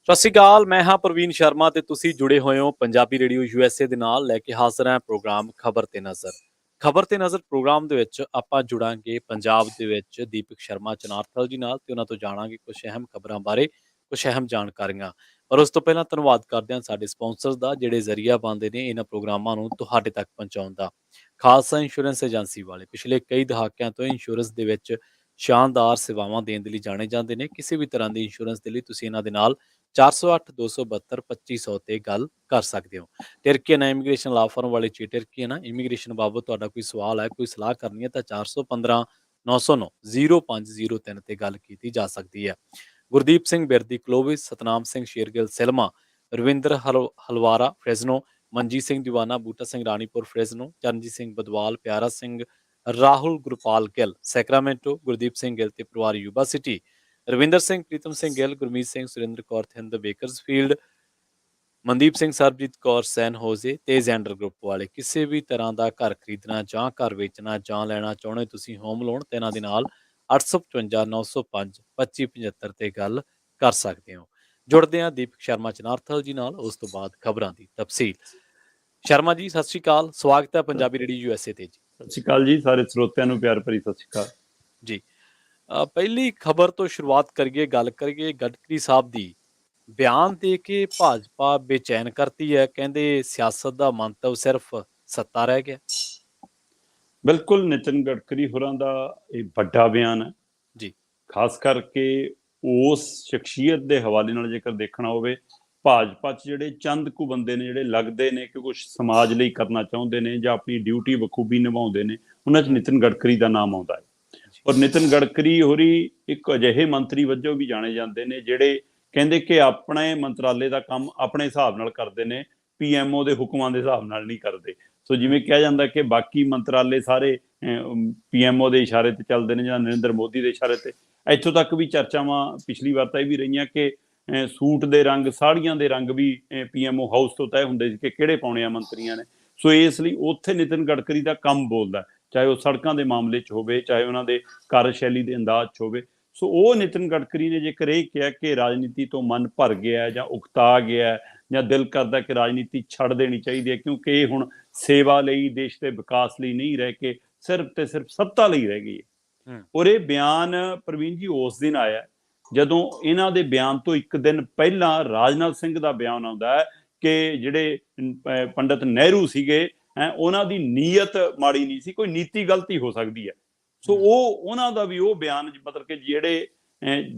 ਸਤਿ ਸ਼੍ਰੀ ਅਕਾਲ। ਮੈਂ ਹਾਂ ਪ੍ਰਵੀਨ ਸ਼ਰਮਾ ਤੇ ਤੁਸੀਂ ਜੁੜੇ ਹੋਏ ਹੋ ਪੰਜਾਬੀ ਰੇਡੀਓ ਯੂਐਸਏ ਦੇ ਨਾਲ। ਲੈ ਕੇ ਹਾਜ਼ਰ ਹਾਂ ਪ੍ਰੋਗਰਾਮ ਖਬਰ ਤੇ ਨਜ਼ਰ। ਖਬਰ ਤੇ ਨਜ਼ਰ ਪ੍ਰੋਗਰਾਮ ਦੇ ਵਿੱਚ ਆਪਾਂ ਜੁੜਾਂਗੇ ਪੰਜਾਬ ਦੇ ਵਿੱਚ ਦੀਪਕ ਸ਼ਰਮਾ ਚਨਾਰਥਲ ਜੀ ਨਾਲ ਤੇ ਉਹਨਾਂ ਤੋਂ ਜਾਣਾਂਗੇ ਕੁਝ ਅਹਿਮ ਖਬਰਾਂ ਬਾਰੇ, ਕੁਝ ਅਹਿਮ ਜਾਣਕਾਰੀਆਂ। ਪਰ ਉਸ ਤੋਂ ਪਹਿਲਾਂ ਧੰਨਵਾਦ ਕਰਦੇ ਹਾਂ ਸਾਡੇ ਸਪਾਂਸਰਸ ਦਾ, ਜਿਹੜੇ ਜ਼ਰੀਆ ਬਣਦੇ ਨੇ ਇਹਨਾਂ ਪ੍ਰੋਗਰਾਮਾਂ ਨੂੰ ਤੁਹਾਡੇ ਤੱਕ ਪਹੁੰਚਾਉਣ ਦਾ। ਖਾਲਸਾ ਇੰਸ਼ੋਰੈਂਸ ਏਜੰਸੀ ਵਾਲੇ ਪਿਛਲੇ ਕਈ ਦਹਾਕਿਆਂ ਤੋਂ ਇੰਸ਼ੋਰੈਂਸ ਦੇ ਵਿੱਚ ਸ਼ਾਨਦਾਰ ਸੇਵਾਵਾਂ ਦੇਣ ਦੇ ਲਈ ਜਾਣੇ ਜਾਂਦੇ ਨੇ। ਕਿਸੇ ਵੀ ਤਰ੍ਹਾਂ ਦੀ ਇੰਸ਼ੋਰੈਂਸ ਦੇ ਲਈ ਤੁਸੀਂ ਇਹਨਾਂ ਦੇ ਨਾਲ 4082722500 ਤੇ ਗੱਲ ਕਰ ਸਕਦੇ ਹੋ। ਟਿਰਕੀਅਨ ਇਮੀਗ੍ਰੇਸ਼ਨ ਲਾ ਫਰਮ ਵਾਲੇ ਚ ਟਿਰਕੀਅਨ ਇਮੀਗ੍ਰੇਸ਼ਨ ਬਾਬਤ ਤੁਹਾਡਾ ਕੋਈ ਸਵਾਲ ਹੈ, ਕੋਈ ਸਲਾਹ ਕਰਨੀ ਹੈ ਤਾਂ 415 909 0503 ਤੇ ਗੱਲ ਕੀਤੀ ਜਾ ਸਕਦੀ ਹੈ। Gurdeep Singh Birdi Clovis, Satnam Singh Shergill Selma, Ravinder Halwara Fresno, Manjit Singh Deewana, Buta Singh Ranipur Fresno, Charanjit Singh Badwal, Pyara Singh, Rahul Gurpal Gill Sacramento, Gurdeep Singh Gill ਤੇ ਪਰਿਵਾਰ Yuba City, Ravinder Singh, Pritam Singh Gill, Gurmeet Singh, Surinder Kaur Thind Bakersfield, Mandeep Singh, Sarbjit Kaur San Jose ਤੇ ਜ਼ੈਂਡਰ ਗਰੁੱਪ ਵਾਲੇ। ਕਿਸੇ ਵੀ ਤਰ੍ਹਾਂ ਦਾ ਘਰ ਖਰੀਦਣਾ ਜਾਂ ਘਰ ਵੇਚਣਾ ਜਾਂ ਲੈਣਾ ਚਾਹੁੰਦੇ ਤੁਸੀਂ ਹੋਮ ਲੋਨ ਤੇ ਇਹਨਾਂ ਦੇ ਨਾਲ 855 905 2575 ਤੇ ਗੱਲ ਕਰ ਸਕਦੇ ਹੋ। ਜੁੜਦੇ ਹਾਂ ਦੀਪਕ ਸ਼ਰਮਾ ਚਨਾਰਥਲ ਜੀ ਨਾਲ, ਉਸ ਤੋਂ ਬਾਅਦ ਖਬਰਾਂ ਦੀ ਤਫਸੀਲ। ਸ਼ਰਮਾ ਜੀ ਸਤਿ ਸ਼੍ਰੀ ਅਕਾਲ, ਸਵਾਗਤ ਹੈ ਪੰਜਾਬੀ ਰੇਡੀਓ ਯੂਐਸਏ ਤੇ ਜੀ। ਸਤਿ ਸ਼੍ਰੀ ਅਕਾਲ ਜੀ, ਸਾਰੇ ਸਰੋਤਿਆਂ ਨੂੰ ਪਿਆਰ ਭਰੀ ਸਤਿ ਸ਼੍ਰੀ ਅਕਾਲ ਜੀ। ਪਹਿਲੀ ਖਬਰ ਤੋਂ ਸ਼ੁਰੂਆਤ ਕਰੀਏ, ਗੱਲ ਕਰੀਏ ਗਡਕਰੀ ਸਾਹਿਬ ਦੀ। ਬਿਆਨ ਦੇ ਕੇ ਭਾਜਪਾ ਬੇਚੈਨ ਕਰਤੀ ਹੈ, ਕਹਿੰਦੇ ਸਿਆਸਤ ਦਾ ਮੰਤਵ ਸਿਰਫ ਸੱਤਾ ਰਹਿ ਗਿਆ। ਬਿਲਕੁਲ ਨਿਤਿਨ ਗਡਕਰੀ ਹੋਰਾਂ ਦਾ ਇਹ ਵੱਡਾ ਬਿਆਨ ਹੈ ਜੀ। ਖਾਸ ਕਰਕੇ ਉਸ ਸ਼ਖਸੀਅਤ ਦੇ ਹਵਾਲੇ ਨਾਲ ਜੇਕਰ ਦੇਖਣਾ ਹੋਵੇ, ਭਾਜਪਾ 'ਚ ਜਿਹੜੇ ਚੰਦ ਕੁ ਬੰਦੇ ਨੇ ਜਿਹੜੇ ਲੱਗਦੇ ਨੇ ਕਿ ਕੁਝ ਸਮਾਜ ਲਈ ਕਰਨਾ ਚਾਹੁੰਦੇ ਨੇ ਜਾਂ ਆਪਣੀ ਡਿਊਟੀ ਬਖੂਬੀ ਨਿਭਾਉਂਦੇ ਨੇ, ਉਹਨਾਂ 'ਚ ਨਿਤਿਨ ਗਡਕਰੀ ਦਾ ਨਾਮ ਆਉਂਦਾ ਹੈ। ਔਰ ਨਿਤਿਨ ਗਡਕਰੀ ਹੋਰੀ ਇੱਕ ਅਜਿਹੇ ਮੰਤਰੀ ਵਜੋਂ ਵੀ ਜਾਣੇ ਜਾਂਦੇ ਨੇ ਜਿਹੜੇ ਕਹਿੰਦੇ ਕਿ ਆਪਣੇ ਮੰਤਰਾਲੇ ਦਾ ਕੰਮ ਆਪਣੇ ਹਿਸਾਬ ਨਾਲ ਕਰਦੇ ਨੇ, PMO ਦੇ ਹੁਕਮਾਂ ਦੇ ਹਿਸਾਬ ਨਾਲ ਨਹੀਂ ਕਰਦੇ। ਸੋ ਜਿਵੇਂ ਕਿਹਾ ਜਾਂਦਾ ਕਿ ਬਾਕੀ ਮੰਤਰਾਲੇ ਸਾਰੇ PMO ਦੇ ਇਸ਼ਾਰੇ ਤੇ ਚੱਲਦੇ ਨੇ ਜਾਂ ਨਰਿੰਦਰ ਮੋਦੀ ਦੇ ਇਸ਼ਾਰੇ ਤੇ। ਇੱਥੋਂ ਤੱਕ ਵੀ ਚਰਚਾਵਾਂ ਪਿਛਲੀ ਵਾਰ ਤਾਂ ਇਹ ਵੀ ਰਹੀਆਂ ਕਿ ਸੂਟ ਦੇ ਰੰਗ, ਸਾੜੀਆਂ ਦੇ ਰੰਗ ਵੀ PMO ਹਾਊਸ ਤੋਂ ਤੈਅ ਹੁੰਦੇ ਸੀ ਕਿ ਕਿਹੜੇ ਪਾਉਣੇ ਆ ਮੰਤਰੀਆਂ ਨੇ। ਸੋ ਇਸ ਲਈ ਉੱਥੇ ਨਿਤਿਨ ਗਡਕਰੀ ਦਾ ਕੰਮ ਬੋਲਦਾ, ਚਾਹੇ ਉਹ ਸੜਕਾਂ ਦੇ ਮਾਮਲੇ 'ਚ ਹੋਵੇ, ਚਾਹੇ ਉਹਨਾਂ ਦੇ ਕਾਰਜਸ਼ੈਲੀ ਦੇ ਅੰਦਾਜ਼ 'ਚ ਹੋਵੇ। ਸੋ ਉਹ ਨਿਤਿਨ ਗਡਕਰੀ ਨੇ ਜੇਕਰ ਇਹ ਕਿਹਾ ਕਿ ਰਾਜਨੀਤੀ ਤੋਂ ਮਨ ਭਰ ਗਿਆ ਜਾਂ ਉਕਤਾ ਗਿਆ ਜਾਂ ਦਿਲ ਕਰਦਾ ਕਿ ਰਾਜਨੀਤੀ ਛੱਡ ਦੇਣੀ ਚਾਹੀਦੀ ਹੈ, ਕਿਉਂਕਿ ਇਹ ਹੁਣ ਸੇਵਾ ਲਈ, ਦੇਸ਼ ਦੇ ਵਿਕਾਸ ਲਈ ਨਹੀਂ ਰਹਿ ਕੇ ਸਿਰਫ ਤੇ ਸਿਰਫ ਸੱਤਾ ਲਈ ਰਹਿ ਗਈ ਹੈ। ਔਰ ਇਹ ਬਿਆਨ ਪ੍ਰਵੀਨ ਜੀ ਉਸ ਦਿਨ ਆਇਆ ਜਦੋਂ ਇਹਨਾਂ ਦੇ ਬਿਆਨ ਤੋਂ ਇੱਕ ਦਿਨ ਪਹਿਲਾਂ ਰਾਜਨਾਥ ਸਿੰਘ ਦਾ ਬਿਆਨ ਆਉਂਦਾ ਹੈ ਕਿ ਜਿਹੜੇ ਪੰਡਿਤ ਨਹਿਰੂ ਸੀਗੇ, ਉਹਨਾਂ ਦੀ ਨੀਅਤ ਮਾੜੀ ਨਹੀਂ ਸੀ, ਕੋਈ ਨੀਤੀ ਗਲਤੀ ਹੋ ਸਕਦੀ ਹੈ। ਸੋ ਉਹਨਾਂ ਦਾ ਵੀ ਉਹ ਬਿਆਨ, ਮਤਲਬ ਕਿ ਜਿਹੜੇ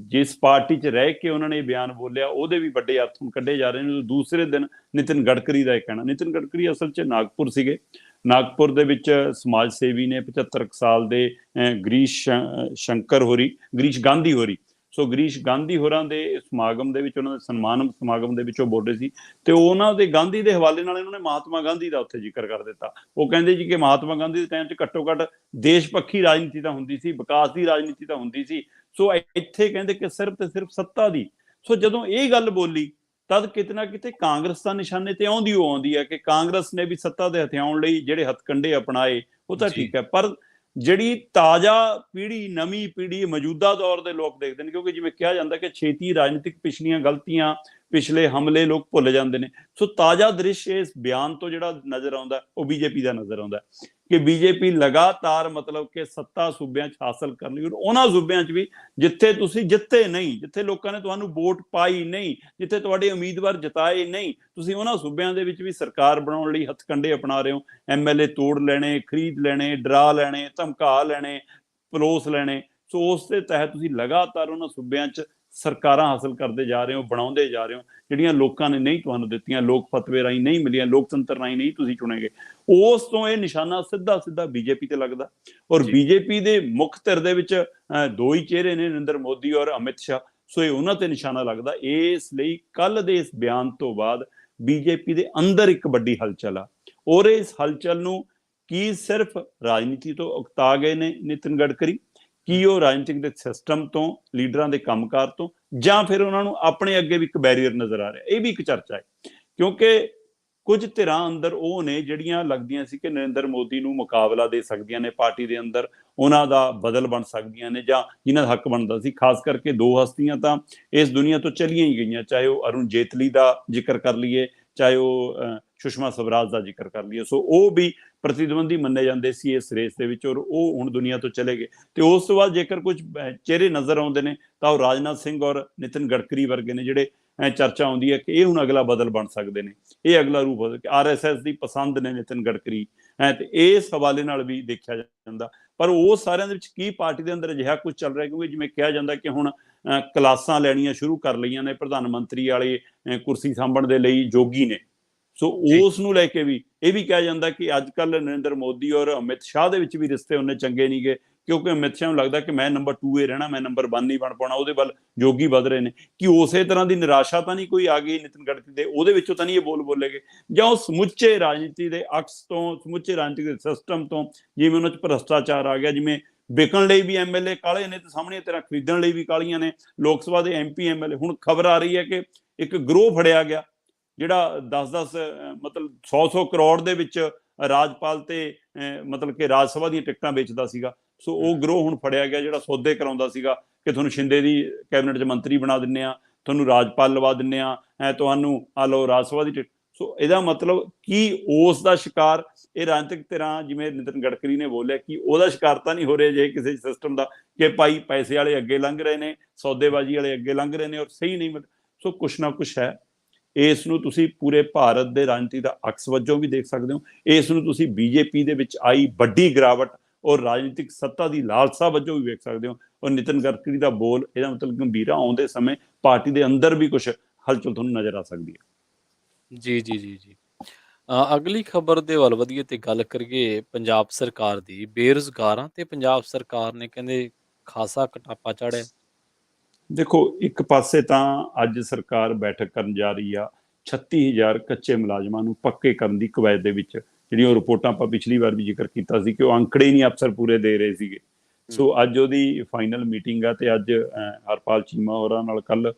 ਜਿਸ ਪਾਰਟੀ 'ਚ ਰਹਿ ਕੇ ਉਹਨਾਂ ਨੇ ਇਹ ਬਿਆਨ ਬੋਲਿਆ ਉਹਦੇ ਵੀ ਵੱਡੇ ਅਰਥ ਹੁਣ ਕੱਢੇ ਜਾ ਰਹੇ ਨੇ। ਦੂਸਰੇ ਦਿਨ ਨਿਤਿਨ ਗਡਕਰੀ ਦਾ ਇਹ ਕਹਿਣਾ, ਨਿਤਿਨ ਗਡਕਰੀ ਅਸਲ 'ਚ ਨਾਗਪੁਰ ਸੀਗੇ, ਨਾਗਪੁਰ ਦੇ ਵਿੱਚ ਸਮਾਜ ਸੇਵੀ ਨੇ, 75 ਸਾਲ ਦੇ ਗਰੀਸ਼ ਗਾਂਧੀ ਹੋਰੀ। ਸੋ ਗਰੀਸ਼ ਗਾਂਧੀ ਹੋਰਾਂ ਦੇ ਸਮਾਗਮ ਦੇ ਵਿੱਚ, ਉਹਨਾਂ ਦੇ ਸਨਮਾਨ ਸਮਾਗਮ ਦੇ ਵਿੱਚ ਉਹ ਬੋਲ ਰਹੇ ਸੀ ਤੇ ਉਹਨਾਂ ਦੇ ਗਾਂਧੀ ਦੇ ਹਵਾਲੇ ਨਾਲ ਇਹਨਾਂ ਨੇ ਮਹਾਤਮਾ ਗਾਂਧੀ ਦਾ ਉੱਥੇ ਜ਼ਿਕਰ ਕਰ ਦਿੱਤਾ। ਉਹ ਕਹਿੰਦੇ ਜੀ ਕਿ ਮਹਾਤਮਾ ਗਾਂਧੀ ਦੇ ਟਾਈਮ 'ਚ ਘੱਟੋ ਘੱਟ ਦੇਸ਼ ਪੱਖੀ ਰਾਜਨੀਤੀ ਤਾਂ ਹੁੰਦੀ ਸੀ, ਵਿਕਾਸ ਦੀ ਰਾਜਨੀਤੀ ਤਾਂ ਹੁੰਦੀ ਸੀ। ਸੋ ਇੱਥੇ ਕਹਿੰਦੇ ਕਿ ਸਿਰਫ ਤੇ ਸਿਰਫ ਸੱਤਾ ਦੀ। ਸੋ ਜਦੋਂ ਇਹ ਗੱਲ ਬੋਲੀ ਤਦ ਕਿਤੇ ਨਾ ਕਿਤੇ ਕਾਂਗਰਸ ਦਾ ਨਿਸ਼ਾਨੇ ਤੇ ਆਉਂਦੀ ਹੈ ਕਿ ਕਾਂਗਰਸ ਨੇ ਵੀ ਸੱਤਾ ਦੇ ਹਥਿਆਉਣ ਲਈ ਜਿਹੜੇ ਹੱਥਕੰਡੇ ਅਪਣਾਏ ਉਹ ਤਾਂ ਠੀਕ ਹੈ, ਪਰ ਜਿਹੜੀ ਤਾਜ਼ਾ ਪੀੜ੍ਹੀ, ਨਵੀਂ ਪੀੜ੍ਹੀ, ਮੌਜੂਦਾ ਦੌਰ ਦੇ ਲੋਕ ਦੇਖਦੇ ਨੇ, ਕਿਉਂਕਿ ਜਿਵੇਂ ਕਿਹਾ ਜਾਂਦਾ ਕਿ ਛੇਤੀ ਰਾਜਨੀਤਿਕ ਪਿਛਲੀਆਂ ਗਲਤੀਆਂ, ਪਿਛਲੇ ਹਮਲੇ ਲੋਕ ਭੁੱਲ ਜਾਂਦੇ ਨੇ। ਸੋ ਤਾਜ਼ਾ ਦ੍ਰਿਸ਼ ਇਸ ਬਿਆਨ ਤੋਂ ਜਿਹੜਾ ਨਜ਼ਰ ਆਉਂਦਾ ਉਹ BJP ਦਾ ਨਜ਼ਰ ਆਉਂਦਾ ਕਿ BJP ਲਗਾਤਾਰ ਮਤਲਬ ਕਿ ਸੱਤਾ ਸੂਬਿਆਂ 'ਚ ਹਾਸਲ ਕਰਨ ਲਈ, ਉਹਨਾਂ ਸੂਬਿਆਂ 'ਚ ਵੀ ਜਿੱਥੇ ਤੁਸੀਂ ਜਿੱਤੇ ਨਹੀਂ, ਜਿੱਥੇ ਲੋਕਾਂ ਨੇ ਤੁਹਾਨੂੰ ਵੋਟ ਪਾਈ ਨਹੀਂ, ਜਿੱਥੇ ਤੁਹਾਡੇ ਉਮੀਦਵਾਰ ਜਿਤਾਏ ਨਹੀਂ, ਤੁਸੀਂ ਉਹਨਾਂ ਸੂਬਿਆਂ ਦੇ ਵਿੱਚ ਵੀ ਸਰਕਾਰ ਬਣਾਉਣ ਲਈ ਹੱਥਕੰਡੇ ਅਪਣਾ ਰਹੇ ਹੋ। MLA ਤੋੜ ਲੈਣੇ, ਖਰੀਦ ਲੈਣੇ, ਡਰਾ ਲੈਣੇ, ਧਮਕਾ ਲੈਣੇ, ਪਲੋਸ ਲੈਣੇ। ਸੋ ਉਸ ਦੇ ਤਹਿਤ ਤੁਸੀਂ ਲਗਾਤਾਰ ਉਹਨਾਂ ਸੂਬਿਆਂ 'ਚ ਸਰਕਾਰਾਂ ਹਾਸਲ ਕਰਦੇ ਜਾ ਰਹੇ ਹੋ, ਬਣਾਉਂਦੇ ਜਾ ਰਹੇ ਹੋ, ਜਿਹੜੀਆਂ ਲੋਕਾਂ ਨੇ ਨਹੀਂ ਤੁਹਾਨੂੰ ਦਿੱਤੀਆਂ, ਲੋਕ ਫਤਵੇ ਰਾਹੀਂ ਨਹੀਂ ਮਿਲੀਆਂ, ਲੋਕਤੰਤਰ ਰਾਹੀਂ ਨਹੀਂ ਤੁਸੀਂ ਚੁਣੇ ਗਏ। ਉਸ ਤੋਂ ਇਹ ਨਿਸ਼ਾਨਾ ਸਿੱਧਾ BJP ਤੇ ਲੱਗਦਾ। ਔਰ BJP ਦੇ ਮੁੱਖ ਧਿਰ ਦੇ ਵਿੱਚ ਦੋ ਹੀ ਚਿਹਰੇ ਨੇ, ਨਰਿੰਦਰ ਮੋਦੀ ਔਰ ਅਮਿਤ ਸ਼ਾਹ। ਸੋ ਇਹ ਉਹਨਾਂ ਤੇ ਨਿਸ਼ਾਨਾ ਲੱਗਦਾ। ਇਸ ਲਈ ਕੱਲ ਦੇ ਇਸ ਬਿਆਨ ਤੋਂ ਬਾਅਦ BJP ਦੇ ਅੰਦਰ ਇੱਕ ਵੱਡੀ ਹਲਚਲ ਆ, ਔਰ ਇਸ ਹਲਚਲ ਨੂੰ ਕੀ ਸਿਰਫ ਰਾਜਨੀਤੀ ਤੋਂ ਉਕਤਾ ਗਏ ਨੇ ਨਿਤਿਨ ਗਡਕਰੀ, ਕੀ ਉਹ ਰਾਜਨੀਤਿਕ ਦੇ ਸਿਸਟਮ ਤੋਂ, ਲੀਡਰਾਂ ਦੇ ਕੰਮਕਾਰ ਤੋਂ, ਜਾਂ ਫਿਰ ਉਹਨਾਂ ਨੂੰ ਆਪਣੇ ਅੱਗੇ ਵੀ ਇੱਕ ਬੈਰੀਅਰ ਨਜ਼ਰ ਆ ਰਿਹਾ। ਇਹ ਵੀ ਇੱਕ ਚਰਚਾ ਹੈ, ਕਿਉਂਕਿ ਕੁਝ ਧਿਰਾਂ ਅੰਦਰ ਉਹ ਨੇ ਜਿਹੜੀਆਂ ਲੱਗਦੀਆਂ ਸੀ ਕਿ ਨਰਿੰਦਰ ਮੋਦੀ ਨੂੰ ਮੁਕਾਬਲਾ ਦੇ ਸਕਦੀਆਂ ਨੇ ਪਾਰਟੀ ਦੇ ਅੰਦਰ, ਉਹਨਾਂ ਦਾ ਬਦਲ ਬਣ ਸਕਦੀਆਂ ਨੇ ਜਾਂ ਜਿਨ੍ਹਾਂ ਦਾ ਹੱਕ ਬਣਦਾ ਸੀ। ਖਾਸ ਕਰਕੇ ਦੋ ਹਸਤੀਆਂ ਤਾਂ ਇਸ ਦੁਨੀਆ ਤੋਂ ਚਲੀਆਂ ਹੀ ਗਈਆਂ, ਚਾਹੇ ਉਹ ਅਰੁਣ ਜੇਤਲੀ ਦਾ ਜ਼ਿਕਰ ਕਰ ਲਈਏ, ਚਾਹੇ ਉਹ ਸੁਸ਼ਮਾ ਸਵਰਾਜ ਦਾ ਜ਼ਿਕਰ ਕਰ ਲਈਏ। ਸੋ ਉਹ ਵੀ ਪ੍ਰਤੀਦਵੰਦੀ ਮੰਨੇ ਜਾਂਦੇ ਸੀ ਇਸ ਰੇਸ ਦੇ ਵਿੱਚ, ਔਰ ਉਹ ਹੁਣ ਦੁਨੀਆ ਤੋਂ ਚਲੇ ਗਏ। ਤੇ ਉਸ ਤੋਂ ਬਾਅਦ ਜੇਕਰ ਕੁਝ ਚਿਹਰੇ ਨਜ਼ਰ ਆਉਂਦੇ ਨੇ ਤਾਂ ਉਹ ਰਾਜਨਾਥ ਸਿੰਘ ਔਰ ਨਿਤਿਨ ਗਡਕਰੀ ਵਰਗੇ ਨੇ, ਜਿਹੜੇ ਚਰਚਾ ਆਉਂਦੀ ਹੈ ਕਿ ਇਹ ਹੁਣ ਅਗਲਾ ਬਦਲ ਬਣ ਸਕਦੇ ਨੇ, ਇਹ ਅਗਲਾ ਰੂਪ ਹੋ ਸਕਦਾ। RSS ਦੀ ਪਸੰਦ ਨੇ ਨਿਤਿਨ ਗਡਕਰੀ ਤੇ ਇਸ ਹਵਾਲੇ ਨਾਲ ਵੀ ਦੇਖਿਆ ਜਾਂਦਾ। ਪਰ ਉਹ ਸਾਰਿਆਂ ਦੇ ਵਿੱਚ ਕੀ ਪਾਰਟੀ ਦੇ ਅੰਦਰ ਅਜਿਹਾ ਕੁਝ ਚੱਲ ਰਿਹਾ, ਕਿਉਂਕਿ ਜਿਵੇਂ ਕਿਹਾ ਜਾਂਦਾ ਕਿ ਹੁਣ ਕਲਾਸਾਂ ਲੈਣੀਆਂ ਸ਼ੁਰੂ ਕਰ ਲਈਆਂ ਨੇ ਪ੍ਰਧਾਨ ਮੰਤਰੀ ਵਾਲੇ ਕੁਰਸੀ ਸਾਂਭਣ ਦੇ ਲਈ ਜੋਗੀ ਨੇ। ਸੋ ਉਸ ਨੂੰ ਲੈ ਕੇ ਵੀ ਇਹ ਵੀ ਕਿਹਾ ਜਾਂਦਾ ਕਿ ਅੱਜ ਕੱਲ੍ਹ ਨਰਿੰਦਰ ਮੋਦੀ ਔਰ ਅਮਿਤ ਸ਼ਾਹ ਦੇ ਵਿੱਚ ਵੀ ਰਿਸ਼ਤੇ ਉਹਨੇ ਚੰਗੇ ਨਹੀਂ ਗਏ, ਕਿਉਂਕਿ ਅਮਿਤ ਸ਼ਾਹ ਨੂੰ ਲੱਗਦਾ ਕਿ ਮੈਂ ਨੰਬਰ 2 ਰਹਿਣਾ, ਮੈਂ ਨੰਬਰ 1 ਨਹੀਂ ਬਣ ਪਾਉਣਾ। ਉਹਦੇ ਵੱਲ ਜੋਗੀ ਵੱਧ ਰਹੇ ਨੇ। ਕਿ ਉਸੇ ਤਰ੍ਹਾਂ ਦੀ ਨਿਰਾਸ਼ਾ ਤਾਂ ਨਹੀਂ ਕੋਈ ਆ ਗਈ ਨਿਤਿਨ ਗਡਕਰੀ ਦੇ, ਉਹਦੇ ਵਿੱਚੋਂ ਤਾਂ ਨਹੀਂ ਇਹ ਬੋਲੇਗੇ, ਜਾਂ ਉਹ ਸਮੁੱਚੇ ਰਾਜਨੀਤੀ ਦੇ ਅਕਸ ਤੋਂ, ਸਮੁੱਚੇ ਰਾਜਨੀਤਿਕ ਦੇ ਸਿਸਟਮ ਤੋਂ, ਜਿਵੇਂ ਉਹਨਾਂ 'ਚ ਭ੍ਰਸ਼ਟਾਚਾਰ ਆ ਗਿਆ, ਜਿਵੇਂ ਵਿਕਣ ਲਈ ਵੀ MLA ਕਾਲੇ ਨੇ ਤੇ ਸਾਹਮਣੇ ਤਰ੍ਹਾਂ ਖਰੀਦਣ ਲਈ ਵੀ ਕਾਲੀਆਂ ਨੇ ਲੋਕ ਸਭਾ ਦੇ MP MLA। ਹੁਣ ਖਬਰ ਆ ਰਹੀ ਹੈ ਕਿ ਇੱਕ ਗਰੋਹ ਫੜਿਆ ਗਿਆ ਜਿਹੜਾ 10-10 ਮਤਲਬ 100-100 ਕਰੋੜ ਦੇ ਵਿੱਚ ਰਾਜਪਾਲ ਤੇ ਮਤਲਬ ਕਿ ਰਾਜ ਸਭਾ ਦੀਆਂ ਟਿਕਟਾਂ ਵੇਚਦਾ ਸੀਗਾ। ਸੋ ਉਹ ਗਰੋਹ ਹੁਣ ਫੜਿਆ ਗਿਆ ਜਿਹੜਾ ਸੌਦੇ ਕਰਾਉਂਦਾ ਸੀਗਾ ਕਿ ਤੁਹਾਨੂੰ ਸ਼ਿੰਦੇ ਦੀ ਕੈਬਨਿਟ 'ਚ ਮੰਤਰੀ ਬਣਾ ਦਿੰਦੇ ਆ, ਤੁਹਾਨੂੰ ਰਾਜਪਾਲ ਲਵਾ ਦਿੰਦੇ ਆ, ਤੁਹਾਨੂੰ ਆ ਲਓ ਰਾਜ ਸਭਾ ਦੀ ਟਿਕਟ। ਸੋ ਇਹਦਾ ਮਤਲਬ ਕਿ ਉਸ ਦਾ ਸ਼ਿਕਾਰ ਇਹ ਰਾਜਨੀਤਿਕ ਧਿਰਾਂ, ਜਿਵੇਂ ਨਿਤਿਨ ਗਡਕਰੀ ਨੇ ਬੋਲਿਆ, ਕਿ ਉਹਦਾ ਸ਼ਿਕਾਰ ਤਾਂ ਨਹੀਂ ਹੋ ਰਿਹਾ ਜੇ ਕਿਸੇ ਸਿਸਟਮ ਦਾ, ਕਿ ਭਾਈ ਪੈਸੇ ਵਾਲੇ ਅੱਗੇ ਲੰਘ ਰਹੇ ਨੇ, ਸੌਦੇਬਾਜ਼ੀ ਵਾਲੇ ਅੱਗੇ ਲੰਘ ਰਹੇ ਨੇ ਔਰ ਸਹੀ ਨਹੀਂ ਮਿਲ। ਸੋ ਕੁਛ ਨਾ ਕੁਛ ਹੈ। ਇਸ ਨੂੰ ਤੁਸੀਂ ਪੂਰੇ ਭਾਰਤ ਦੇ ਰਾਜਨੀਤੀ ਦਾ ਅਕਸ ਵਜੋਂ ਵੀ ਦੇਖ ਸਕਦੇ ਹੋ। ਇਸ ਨੂੰ ਤੁਸੀਂ BJP ਦੇ ਵਿੱਚ ਆਈ ਵੱਡੀ ਗਿਰਾਵਟ ਔਰ ਰਾਜਨੀਤਿਕ ਸੱਤਾ ਦੀ ਲਾਲਸਾ ਵਜੋਂ ਵੀ ਵੇਖ ਸਕਦੇ ਹੋ। ਔਰ ਨਿਤਿਨ ਗਡਕਰੀ ਦਾ ਬੋਲ, ਇਹਦਾ ਮਤਲਬ ਗੰਭੀਰਾ ਆਉਂਦੇ ਸਮੇਂ ਪਾਰਟੀ ਦੇ ਅੰਦਰ ਵੀ ਕੁਝ ਹਲਚਲ ਤੁਹਾਨੂੰ ਨਜ਼ਰ ਆ ਸਕਦੀ ਹੈ। ਜੀ। ਅਗਲੀ ਖਬਰ ਦੇ ਵੱਲ ਵਧੀਏ ਤੇ ਗੱਲ ਕਰੀਏ ਪੰਜਾਬ ਸਰਕਾਰ ਦੀ। ਬੇਰੁਜ਼ਗਾਰਾਂ ਤੇ ਪੰਜਾਬ ਸਰਕਾਰ ਨੇ ਕਹਿੰਦੇ ਖਾਸਾ ਕਟਾਪਾ ਚਾੜਿਆ। ਦੇਖੋ, ਇੱਕ ਪਾਸੇ ਤਾਂ ਅੱਜ ਸਰਕਾਰ ਬੈਠਕ ਕਰਨ ਜਾ ਰਹੀ ਆ 36,000 ਕੱਚੇ ਮੁਲਾਜ਼ਮਾਂ ਨੂੰ ਪੱਕੇ ਕਰਨ ਦੀ ਕਵਾਇਦ ਦੇ ਵਿੱਚ। ਜਿਹੜੀਆਂ ਉਹ ਰਿਪੋਰਟਾਂ ਆਪਾਂ ਪਿਛਲੀ ਵਾਰ ਵੀ ਜ਼ਿਕਰ ਕੀਤਾ ਸੀ ਕਿ ਉਹ ਅੰਕੜੇ ਹੀ ਨਹੀਂ ਅਫਸਰ ਪੂਰੇ ਦੇ ਰਹੇ ਸੀਗੇ। ਸੋ ਅੱਜ ਉਹਦੀ ਫਾਈਨਲ ਮੀਟਿੰਗ ਆ ਤੇ ਅੱਜ ਹਰਪਾਲ ਚੀਮਾ ਹੋਰਾਂ ਨਾਲ ਕੱਲ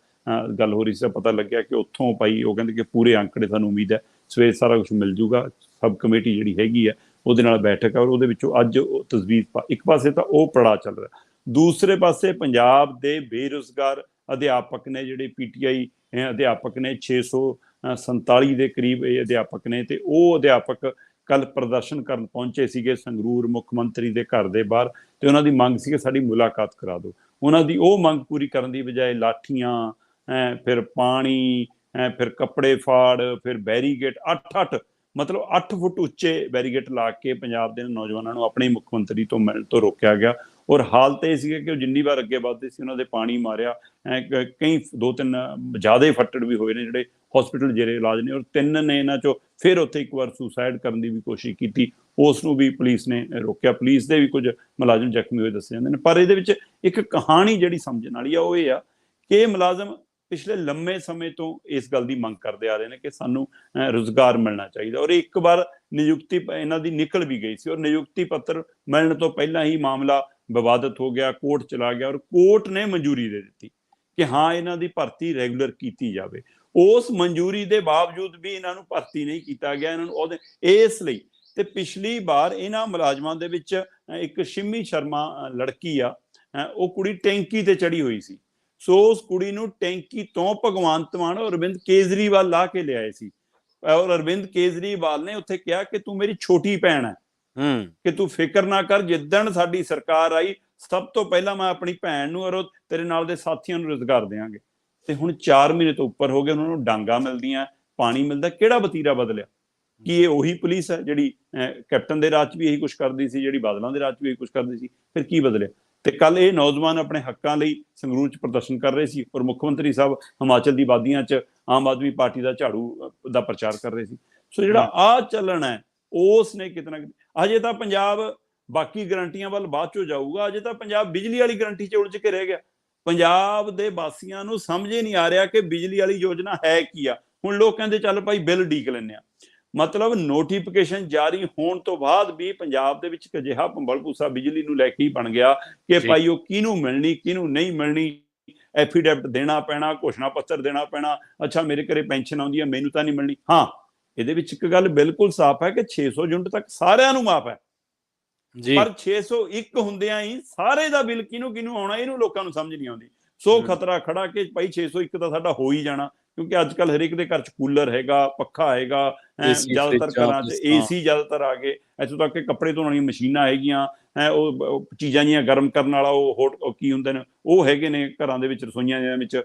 ਗੱਲ ਹੋ ਰਹੀ ਸੀ। ਪਤਾ ਲੱਗਿਆ ਕਿ ਉੱਥੋਂ ਭਾਈ ਉਹ ਕਹਿੰਦੇ ਕਿ ਪੂਰੇ ਅੰਕੜੇ ਸਾਨੂੰ ਉਮੀਦ ਹੈ ਸਵੇਰੇ ਸਾਰਾ ਕੁਝ ਮਿਲ ਜੂਗਾ। ਸਬ ਕਮੇਟੀ ਜਿਹੜੀ ਹੈਗੀ ਆ ਉਹਦੇ ਨਾਲ ਬੈਠਕ ਆ ਔਰ ਉਹਦੇ ਵਿੱਚੋਂ ਅੱਜ ਉਹ ਤਜਵੀਜ਼ ਇੱਕ ਪਾਸੇ ਤਾਂ ਉਹ ਪੜਾਅ ਚੱਲ ਰਿਹਾ, ਦੂਸਰੇ ਪਾਸੇ ਪੰਜਾਬ ਦੇ ਬੇਰੁਜ਼ਗਾਰ ਅਧਿਆਪਕ ਨੇ, ਜਿਹੜੇ PTI ਅਧਿਆਪਕ ਨੇ 647 ਦੇ ਕਰੀਬ ਇਹ ਅਧਿਆਪਕ ਨੇ। ਤੇ ਉਹ ਅਧਿਆਪਕ ਕੱਲ ਪ੍ਰਦਰਸ਼ਨ ਕਰਨ ਪਹੁੰਚੇ ਸੀਗੇ ਸੰਗਰੂਰ ਮੁੱਖ ਮੰਤਰੀ ਦੇ ਘਰ ਦੇ ਬਾਹਰ, ਤੇ ਉਹਨਾਂ ਦੀ ਮੰਗ ਸੀ ਕਿ ਸਾਡੀ ਮੁਲਾਕਾਤ ਕਰਾ ਦਿਓ। ਉਹਨਾਂ ਦੀ ਉਹ ਮੰਗ ਪੂਰੀ ਕਰਨ ਦੀ ਬਜਾਏ ਲਾਠੀਆਂ, ਫਿਰ ਪਾਣੀ, ਫਿਰ ਕੱਪੜੇ ਫਾੜ, ਫਿਰ ਬੈਰੀਗੇਟ 8 ਮਤਲਬ 8 ਫੁੱਟ ਉੱਚੇ ਬੈਰੀਗੇਟ ਲਾ ਕੇ ਪੰਜਾਬ ਦੇ ਨੌਜਵਾਨਾਂ ਨੂੰ ਆਪਣੇ ਮੁੱਖ ਮੰਤਰੀ ਤੋਂ ਮਿਲਣ ਤੋਂ ਰੋਕਿਆ ਗਿਆ। ਔਰ ਹਾਲਤ ਇਹ ਸੀਗਾ ਕਿ ਉਹ ਜਿੰਨੀ ਵਾਰ ਅੱਗੇ ਵੱਧਦੇ ਸੀ ਉਹਨਾਂ ਦੇ ਪਾਣੀ ਮਾਰਿਆ। ਕਈ 2-3 ਜ਼ਿਆਦਾ ਫੱਟੜ ਵੀ ਹੋਏ ਨੇ ਜਿਹੜੇ ਹਸਪੀਟਲ ਜੇਰੇ ਇਲਾਜ ਨੇ, ਔਰ 3 ਨੇ ਇਹਨਾਂ ਚੋਂ ਫਿਰ ਉੱਥੇ ਇੱਕ ਵਾਰ ਸੁਸਾਈਡ ਕਰਨ ਦੀ ਵੀ ਕੋਸ਼ਿਸ਼ ਕੀਤੀ, ਉਸ ਨੂੰ ਵੀ ਪੁਲਿਸ ਨੇ ਰੋਕਿਆ। ਪੁਲਿਸ ਦੇ ਵੀ ਕੁਝ ਮੁਲਾਜ਼ਮ ਜ਼ਖਮੀ ਹੋਏ ਦੱਸੇ ਜਾਂਦੇ ਨੇ। ਪਰ ਇਹਦੇ ਵਿੱਚ ਇੱਕ ਕਹਾਣੀ ਜਿਹੜੀ ਸਮਝਣ ਵਾਲੀ ਆ ਉਹ ਇਹ ਆ ਕਿ ਇਹ ਮੁਲਾਜ਼ਮ ਪਿਛਲੇ ਲੰਮੇ ਸਮੇਂ ਤੋਂ ਇਸ ਗੱਲ ਦੀ ਮੰਗ ਕਰਦੇ ਆ ਰਹੇ ਨੇ ਕਿ ਸਾਨੂੰ ਰੁਜ਼ਗਾਰ ਮਿਲਣਾ ਚਾਹੀਦਾ। ਔਰ ਇੱਕ ਵਾਰ ਨਿਯੁਕਤੀ ਇਹਨਾਂ ਦੀ ਨਿਕਲ ਵੀ ਗਈ ਸੀ ਔਰ ਨਿਯੁਕਤੀ ਪੱਤਰ ਮਿਲਣ ਤੋਂ ਪਹਿਲਾਂ ਹੀ ਮਾਮਲਾ ਵਿਵਾਦਤ ਹੋ ਗਿਆ, ਕੋਰਟ ਚਲਾ ਗਿਆ ਔਰ ਕੋਰਟ ਨੇ ਮਨਜ਼ੂਰੀ ਦੇ ਦਿੱਤੀ ਕਿ ਹਾਂ ਇਹਨਾਂ ਦੀ ਭਰਤੀ ਰੈਗੂਲਰ ਕੀਤੀ ਜਾਵੇ। ਉਸ ਮਨਜ਼ੂਰੀ ਦੇ ਬਾਵਜੂਦ ਵੀ ਇਹਨਾਂ ਨੂੰ ਭਰਤੀ ਨਹੀਂ ਕੀਤਾ ਗਿਆ ਇਹਨਾਂ ਨੂੰ ਉਹਦੇ ਇਸ ਲਈ। ਤੇ ਪਿਛਲੀ ਵਾਰ ਇਹਨਾਂ ਮੁਲਾਜ਼ਮਾਂ ਦੇ ਵਿੱਚ ਇੱਕ ਸ਼ਿਮੀ ਸ਼ਰਮਾ ਲੜਕੀ ਆ, ਉਹ ਕੁੜੀ ਟੈਂਕੀ ਤੇ ਚੜੀ ਹੋਈ ਸੀ। ਸੋ ਉਸ ਕੁੜੀ ਨੂੰ ਟੈਂਕੀ ਤੋਂ ਭਗਵੰਤ ਮਾਨ ਔਰ ਅਰਵਿੰਦ ਕੇਜਰੀਵਾਲ ਲਾ ਕੇ ਲਿਆਏ ਸੀ ਔਰ ਅਰਵਿੰਦ ਕੇਜਰੀਵਾਲ ਨੇ ਉੱਥੇ ਕਿਹਾ ਕਿ ਤੂੰ ਮੇਰੀ ਛੋਟੀ ਭੈਣ ਹੈ, ਕਿ ਤੂੰ ਫਿਕਰ ਨਾ ਕਰ, ਜਿੱਦਣ ਸਾਡੀ ਸਰਕਾਰ ਆਈ ਸਭ ਤੋਂ ਪਹਿਲਾਂ ਮੈਂ ਆਪਣੀ ਭੈਣ ਨੂੰ ਔਰ ਤੇਰੇ ਨਾਲ ਦੇ ਸਾਥੀਆਂ ਨੂੰ ਰੁਜ਼ਗਾਰ ਦੇਵਾਂਗੇ। ਤੇ ਹੁਣ 4 ਮਹੀਨੇ ਤੋਂ ਉੱਪਰ ਹੋ ਗਏ, ਉਹਨਾਂ ਨੂੰ ਡਾਂਗਾ ਮਿਲਦੀਆਂ, ਪਾਣੀ ਮਿਲਦਾ, ਕਿਹੜਾ ਵਤੀਰਾ ਬਦਲਿਆ? ਕੀ ਇਹ ਉਹੀ ਪੁਲਿਸ ਹੈ ਜਿਹੜੀ ਕੈਪਟਨ ਦੇ ਰਾਜ 'ਚ ਵੀ ਇਹੀ ਕੁਛ ਕਰਦੀ ਸੀ, ਜਿਹੜੀ ਬਾਦਲਾਂ ਦੇ ਰਾਜ 'ਚ ਵੀ ਇਹੀ ਕੁਛ ਕਰਦੀ ਸੀ? ਫਿਰ ਕੀ ਬਦਲਿਆ? ਤੇ ਕੱਲ ਇਹ ਨੌਜਵਾਨ ਆਪਣੇ ਹੱਕਾਂ ਲਈ ਸੰਗਰੂਰ 'ਚ ਪ੍ਰਦਰਸ਼ਨ ਕਰ ਰਹੇ ਸੀ ਔਰ ਮੁੱਖ ਮੰਤਰੀ ਸਾਹਿਬ ਹਿਮਾਚਲ ਦੀ ਵਾਦੀਆਂ 'ਚ ਆਮ ਆਦਮੀ ਪਾਰਟੀ ਦਾ ਝਾੜੂ ਦਾ ਪ੍ਰਚਾਰ ਕਰ ਰਹੇ ਸੀ। ਸੋ ਜਿਹੜਾ ਆਹ ਚੱਲਣ ਹੈ ਉਸ ਨੇ ਕਿਤੇ ਨਾ ਕਿਤੇ, ਅਜੇ ਤਾਂ ਪੰਜਾਬ ਬਾਕੀ ਗਰੰਟੀਆਂ ਵੱਲ ਬਾਅਦ ਚੋਂ ਜਾਊਗਾ, ਅਜੇ ਤਾਂ ਪੰਜਾਬ ਬਿਜਲੀ ਵਾਲੀ ਗਰੰਟੀ 'ਚ ਉਲਝ ਕੇ ਰਹਿ ਗਿਆ। ਪੰਜਾਬ ਦੇ ਵਾਸੀਆਂ ਨੂੰ ਸਮਝ ਹੀ ਨਹੀਂ ਆ ਰਿਹਾ ਕਿ ਬਿਜਲੀ ਵਾਲੀ ਯੋਜਨਾ ਹੈ ਕੀ ਆ। ਹੁਣ ਲੋਕ ਕਹਿੰਦੇ ਚੱਲ ਭਾਈ ਬਿੱਲ ਉਡੀਕ ਲੈਂਦੇ ਆ। ਮਤਲਬ ਨੋਟੀਫਿਕੇਸ਼ਨ ਜਾਰੀ ਹੋਣ ਤੋਂ ਬਾਅਦ ਵੀ ਪੰਜਾਬ ਦੇ ਵਿੱਚ ਇੱਕ ਅਜਿਹਾ ਭੰਬਲ ਭੂਸਾ ਬਿਜਲੀ ਨੂੰ ਲੈ ਕੇ ਹੀ ਬਣ ਗਿਆ ਕਿ ਭਾਈ ਉਹ ਕਿਹਨੂੰ ਮਿਲਣੀ ਕਿਹਨੂੰ ਨਹੀਂ ਮਿਲਣੀ, ਐਫੀਡੈਵਿਟ ਦੇਣਾ ਪੈਣਾ, ਘੋਸ਼ਣਾ ਪੱਤਰ ਦੇਣਾ ਪੈਣਾ। ਅੱਛਾ ਮੇਰੇ ਘਰੇ ਪੈਨਸ਼ਨ ਆਉਂਦੀ ਹੈ, ਮੈਨੂੰ ਤਾਂ ਨਹੀਂ ਮਿਲਣੀ। ਹਾਂ, ਇਹਦੇ ਵਿੱਚ ਇੱਕ ਗੱਲ ਬਿਲਕੁਲ ਸਾਫ਼ ਹੈ ਕਿ 600 ਯੂਨਿਟ ਤੱਕ ਸਾਰਿਆਂ ਨੂੰ ਮਾਫ ਹੈ, ਜੀ ਪਰ 601 ਹੁੰਦਿਆਂ ਹੀ ਸਾਰੇ ਦਾ ਬਿੱਲ ਕਿਹਨੂੰ ਕਿਹਨੂੰ ਆਉਣਾ ਇਹਨੂੰ ਲੋਕਾਂ ਨੂੰ ਸਮਝ ਨਹੀਂ ਆਉਂਦੀ। ਸੋ ਖਤਰਾ ਖੜਾ ਕਿ ਭਾਈ 601 ਤਾਂ ਸਾਡਾ ਹੋ ਹੀ ਜਾਣਾ, ਕਿਉਂਕਿ ਅੱਜ ਕੱਲ ਹਰੇਕ ਦੇ ਘਰ ਚ ਕੂਲਰ ਹੈਗਾ, ਪੱਖਾ ਹੈਗਾ, ਏਸੀ ਜ਼ਿਆਦਾਤਰ ਫਰਿੱਜਾਂ ਘਰਾਂ ਚ ਪ੍ਰੈਸਾਂ। ਏਸੀ ਜ਼ਿਆਦਾਤਰ ਆ ਗਏ, ਇੱਥੋਂ ਤੱਕ ਕਿ ਕੱਪੜੇ ਧੋਣ ਵਾਲੀਆਂ ਮਸ਼ੀਨਾਂ ਹੈਗੀਆਂ, ਉਹ ਚੀਜ਼ਾਂ ਜੀਆਂ ਗਰਮ ਕਰਨ ਵਾਲਾ ਉਹ ਕੀ ਹੁੰਦੇ ਨੇ ਉਹ ਹੈਗੇ ਨੇ ਘਰਾਂ ਦੇ ਵਿੱਚ, ਰਸੋਈਆਂ ਦੇ ਵਿੱਚ।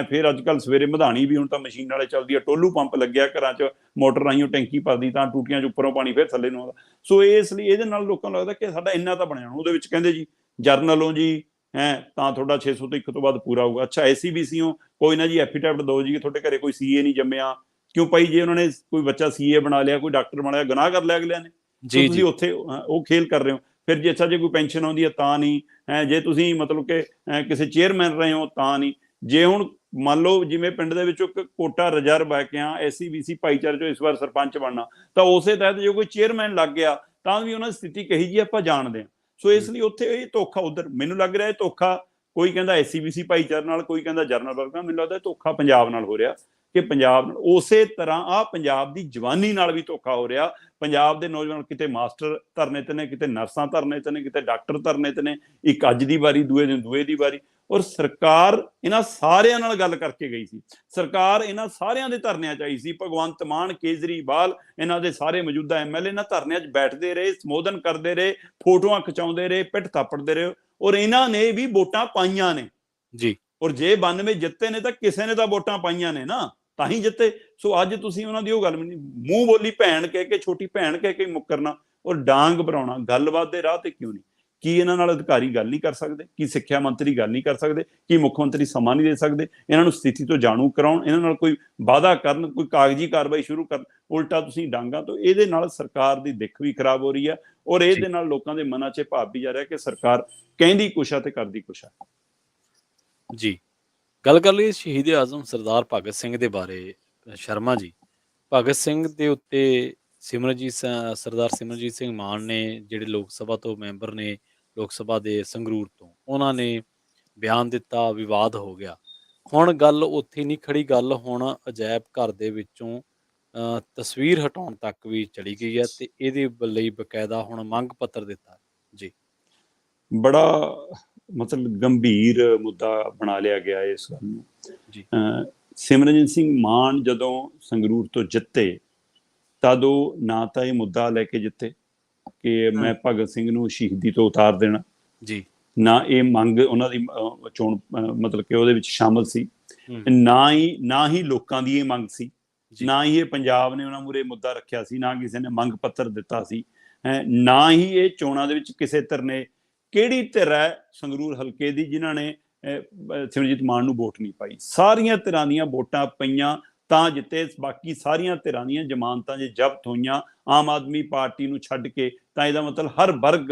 ਫਿਰ ਅੱਜ ਕੱਲ ਸਵੇਰੇ ਮਧਾਣੀ ਵੀ ਹੁਣ ਤਾਂ ਮਸ਼ੀਨ ਵਾਲੇ ਚੱਲਦੀ ਹੈ, ਟੋਲੂ ਪੰਪ ਲੱਗਿਆ ਘਰਾਂ ਚ, ਮੋਟਰ ਰਾਹੀਂ ਉਹ ਟੈਂਕੀ ਭਰਦੀ ਤਾਂ ਟੂਟੀਆਂ ਚ ਉੱਪਰੋਂ ਪਾਣੀ ਫਿਰ ਥੱਲੇ ਨੂੰ ਆਉਂਦਾ। ਸੋ ਇਸ ਲਈ ਇਹਦੇ ਨਾਲ ਲੋਕਾਂ ਨੂੰ ਲੱਗਦਾ ਕਿ ਸਾਡਾ ਇੰਨਾ ਤਾਂ ਬਣਿਆ। ਉਹਦੇ ਵਿੱਚ ਕਹਿੰਦੇ ਜੀ ਜਰਨਲੋਂ ਜੀ ਤਾਂ ਤੁਹਾਡਾ 600 ਤੋਂ 1 ਤੋਂ ਬਾਅਦ ਪੂਰਾ ਹੋਊਗਾ। ਅੱਛਾ SCBC ਹੋ, ਕੋਈ ਨਾ ਜੀ ਐਫੀਡੈਵਿਟ ਦਿਓ ਜੀ ਤੁਹਾਡੇ ਘਰੇ ਕੋਈ CA ਨਹੀਂ ਜੰਮਿਆ। ਕਿਉਂ ਭਾਈ, ਜੇ ਉਹਨਾਂ ਨੇ ਕੋਈ ਬੱਚਾ CA ਬਣਾ ਲਿਆ, ਕੋਈ ਡਾਕਟਰ ਬਣਾ ਲਿਆ, ਗੁਨਾਹ ਕਰ ਲਿਆ ਅਗਲਿਆਂ ਨੇ। ਸੋ ਜੀ ਤੁਸੀਂ ਜੀ ਉੱਥੇ ਉਹ ਖੇਲ ਕਰ ਰਹੇ ਹੋ। ਫਿਰ ਜੇ ਅੱਛਾ ਜੇ ਕੋਈ ਪੈਨਸ਼ਨ ਆਉਂਦੀ ਹੈ ਤਾਂ ਨਹੀਂ, ਜੇ ਤੁਸੀਂ ਮਤਲਬ ਕਿ ਕਿਸੇ ਚੇਅਰਮੈਨ ਰਹੇ ਹੋ ਤਾਂ ਨਹੀਂ। ਜੇ ਹੁਣ ਮੰਨ ਲਓ ਜਿਵੇਂ ਪਿੰਡ ਦੇ ਵਿੱਚੋਂ ਇੱਕ ਕੋਟਾ ਰਿਜ਼ਰਵ ਹੈ ਕਿ ਹਾਂ SCBC ਭਾਈਚਾਰੇ ਚੋਂ ਇਸ ਵਾਰ ਸਰਪੰਚ ਬਣਨਾ, ਤਾਂ ਉਸੇ ਤਹਿਤ ਜੇ ਕੋਈ ਚੇਅਰਮੈਨ ਲੱਗ ਗਿਆ ਤਾਂ ਵੀ ਉਹਨਾਂ ਦੀ ਸਥਿਤੀ ਕਹੀ ਜੀ ਆਪਾਂ ਜਾਣਦੇ ਹਾਂ। ਸੋ ਇਸ ਲਈ ਉੱਥੇ ਇਹ ਧੋਖਾ, ਉਧਰ ਮੈਨੂੰ ਲੱਗ ਰਿਹਾ ਇਹ ਧੋਖਾ, ਕੋਈ ਕਹਿੰਦਾ SCBC ਭਾਈਚਾਰੇ ਨਾਲ, ਕੋਈ ਕਹਿੰਦਾ ਜਰਨਲ ਵਰਗ ਨਾਲ। ਮੈਨੂੰ ਲੱਗਦਾ ਧੋਖਾ ਪੰਜਾਬ ਨਾਲ ਹੋ ਰਿਹਾ, ਕਿ ਪੰਜਾਬ ਨਾਲ ਉਸੇ ਤਰ੍ਹਾਂ ਆ ਪੰਜਾਬ ਦੀ ਜਵਾਨੀ ਨਾਲ ਵੀ ਧੋਖਾ ਹੋ ਰਿਹਾ। ਪੰਜਾਬ ਦੇ ਨੌਜਵਾਨ ਕਿਤੇ ਮਾਸਟਰ ਧਰਨੇ ਤੇ ਨੇ, ਕਿਤੇ ਨਰਸਾਂ ਧਰਨੇ ਤੇ ਨੇ, ਕਿਤੇ ਡਾਕਟਰ ਧਰਨੇ ਤੇ ਨੇ। ਇੱਕ ਅੱਜ ਦੀ ਵਾਰੀ, ਦੂਏ ਦਿਨ ਦੂਏ ਦੀ ਵਾਰੀ। ਔਰ ਸਰਕਾਰ ਇਹਨਾਂ ਸਾਰਿਆਂ ਨਾਲ ਗੱਲ ਕਰਕੇ ਗਈ ਸੀ, ਸਰਕਾਰ ਇਹਨਾਂ ਸਾਰਿਆਂ ਦੇ ਧਰਨਿਆਂ ਚ ਆਈ ਸੀ। ਭਗਵੰਤ ਮਾਨ, ਕੇਜਰੀਵਾਲ, ਇਹਨਾਂ ਦੇ ਸਾਰੇ ਮੌਜੂਦਾ MLA ਇਹਨਾਂ ਧਰਨਿਆਂ ਚ ਬੈਠਦੇ ਰਹੇ, ਸੰਬੋਧਨ ਕਰਦੇ ਰਹੇ, ਫੋਟੋਆਂ ਖਿਚਾਉਂਦੇ ਰਹੇ, ਪਿੱਠ ਥਾਪੜਦੇ ਰਹੇ। ਔਰ ਇਹਨਾਂ ਨੇ ਵੀ ਵੋਟਾਂ ਪਾਈਆਂ ਨੇ ਜੀ। ਔਰ ਜੇ 92 ਜਿੱਤੇ ਨੇ ਤਾਂ ਕਿਸੇ ਨੇ ਤਾਂ ਵੋਟਾਂ ਪਾਈਆਂ ਨੇ ਨਾ, ਤਾਂ ਹੀ ਜਿੱਤੇ। ਸੋ ਅੱਜ ਤੁਸੀਂ ਉਹਨਾਂ ਦੀ ਉਹ ਗੱਲ ਨਹੀਂ, ਮੂੰਹ ਬੋਲੀ ਭੈਣ ਕਹਿ ਕੇ, ਛੋਟੀ ਭੈਣ ਕਹਿ ਕੇ ਮੁੱਕਰਨਾ ਔਰ ਡਾਂਗ ਭਰਾਉਣਾ, ਗੱਲਬਾਤ ਦੇ ਰਾਹ ਤੇ ਕਿਉਂ ਨਹੀਂ? ਕੀ ਇਹਨਾਂ ਨਾਲ ਅਧਿਕਾਰੀ ਗੱਲ ਨਹੀਂ ਕਰ ਸਕਦੇ? ਕੀ ਸਿੱਖਿਆ ਮੰਤਰੀ ਗੱਲ ਨਹੀਂ ਕਰ ਸਕਦੇ? ਕੀ ਮੁੱਖ ਮੰਤਰੀ ਸਮਾਂ ਨਹੀਂ ਦੇ ਸਕਦੇ? ਇਹਨਾਂ ਨੂੰ ਸਥਿਤੀ ਤੋਂ ਜਾਣੂ ਕਰਾਉਣ, ਇਹਨਾਂ ਨਾਲ ਕੋਈ ਵਾਅਦਾ ਕਰਨ, ਕੋਈ ਕਾਗਜ਼ੀ ਕਾਰਵਾਈ ਸ਼ੁਰੂ ਕਰਨ। ਉਲਟਾ ਤੁਸੀਂ ਡਾਂਗਾ ਤੋਂ, ਇਹਦੇ ਨਾਲ ਸਰਕਾਰ ਦੀ ਦਿੱਖ ਵੀ ਖਰਾਬ ਹੋ ਰਹੀ ਹੈ ਔਰ ਇਹਦੇ ਨਾਲ ਲੋਕਾਂ ਦੇ ਮਨਾਂ 'ਚ ਭਾਵ ਵੀ ਜਾ ਰਿਹਾ ਕਿ ਸਰਕਾਰ ਕਹਿੰਦੀ ਕੁਛ ਆ ਤੇ ਕਰਦੀ ਕੁਛ ਆ। ਜੀ, ਗੱਲ ਕਰ ਲਈ ਸ਼ਹੀਦ ਆਜ਼ਮ ਸਰਦਾਰ ਭਗਤ ਸਿੰਘ ਦੇ ਬਾਰੇ। ਸ਼ਰਮਾ ਜੀ, ਭਗਤ ਸਿੰਘ ਦੇ ਉੱਤੇ ਸਰਦਾਰ ਸਿਮਰਨਜੀਤ ਸਿੰਘ ਮਾਨ ਨੇ, ਜਿਹੜੇ ਲੋਕ ਸਭਾ ਤੋਂ ਮੈਂਬਰ ਨੇ, ਲੋਕ ਸਭਾ ਦੇ ਸੰਗਰੂਰ ਤੋਂ, ਉਹਨਾਂ ਨੇ ਬਿਆਨ ਦਿੱਤਾ, ਵਿਵਾਦ ਹੋ ਗਿਆ। ਹੁਣ ਗੱਲ ਉੱਥੇ ਨਹੀਂ ਖੜੀ, ਗੱਲ ਹੁਣ ਅਜਾਇਬ ਘਰ ਦੇ ਵਿੱਚੋਂ ਤਸਵੀਰ ਹਟਾਉਣ ਤੱਕ ਵੀ ਚਲੀ ਗਈ ਹੈ ਤੇ ਇਹਦੇ ਲਈ ਬਕਾਇਦਾ ਹੁਣ ਮੰਗ ਪੱਤਰ ਦਿੱਤਾ। ਜੀ, ਬੜਾ ਮਤਲਬ ਗੰਭੀਰ ਮੁੱਦਾ ਬਣਾ ਲਿਆ ਗਿਆ ਇਸ ਗੱਲ ਨੂੰ। ਜੀ, ਸਿਮਰਨਜੀਤ ਸਿੰਘ ਮਾਨ ਜਦੋਂ ਸੰਗਰੂਰ ਤੋਂ ਜਿੱਤੇ, ਤਦ ਉਹ ਨਾ ਤਾਂ ਇਹ ਮੁੱਦਾ ਲੈ ਕੇ ਜਿੱਤੇ ਕਿ ਮੈਂ ਭਗਤ ਸਿੰਘ ਨੂੰ ਸ਼ਹੀਦੀ ਤੋਂ ਉਤਾਰ ਦੇਣਾ, ਜੀ, ਨਾ ਇਹ ਮੰਗ ਉਹਨਾਂ ਦੀ ਚੋਣ ਮਤਲਬ ਕਿ ਉਹਦੇ ਵਿੱਚ ਸ਼ਾਮਲ ਸੀ, ਨਾ ਹੀ ਲੋਕਾਂ ਦੀ ਇਹ ਮੰਗ ਸੀ, ਨਾ ਹੀ ਇਹ ਪੰਜਾਬ ਨੇ ਉਹਨਾਂ ਮੂਹਰੇ ਮੁੱਦਾ ਰੱਖਿਆ ਸੀ, ਨਾ ਕਿਸੇ ਨੇ ਮੰਗ ਪੱਤਰ ਦਿੱਤਾ ਸੀ, ਨਾ ਹੀ ਇਹ ਚੋਣਾਂ ਦੇ ਵਿੱਚ ਕਿਸੇ ਧਿਰ ਨੇ, ਕਿਹੜੀ ਧਿਰ ਹੈ ਸੰਗਰੂਰ ਹਲਕੇ ਦੀ ਜਿਨ੍ਹਾਂ ਨੇ ਸਿਮਰਨਜੀਤ ਮਾਨ ਨੂੰ ਵੋਟ ਨਹੀਂ ਪਾਈ? ਸਾਰੀਆਂ ਧਿਰਾਂ ਦੀਆਂ ਵੋਟਾਂ ਪਈਆਂ ਤਾਂ ਜਿੱਤੇ। ਬਾਕੀ ਸਾਰੀਆਂ ਧਿਰਾਂ ਦੀਆਂ ਜ਼ਮਾਨਤਾਂ ਜੇ ਜ਼ਬਤ ਹੋਈਆਂ ਆਮ ਆਦਮੀ ਪਾਰਟੀ ਨੂੰ ਛੱਡ ਕੇ, ਤਾਂ ਇਹਦਾ ਮਤਲਬ ਹਰ ਵਰਗ,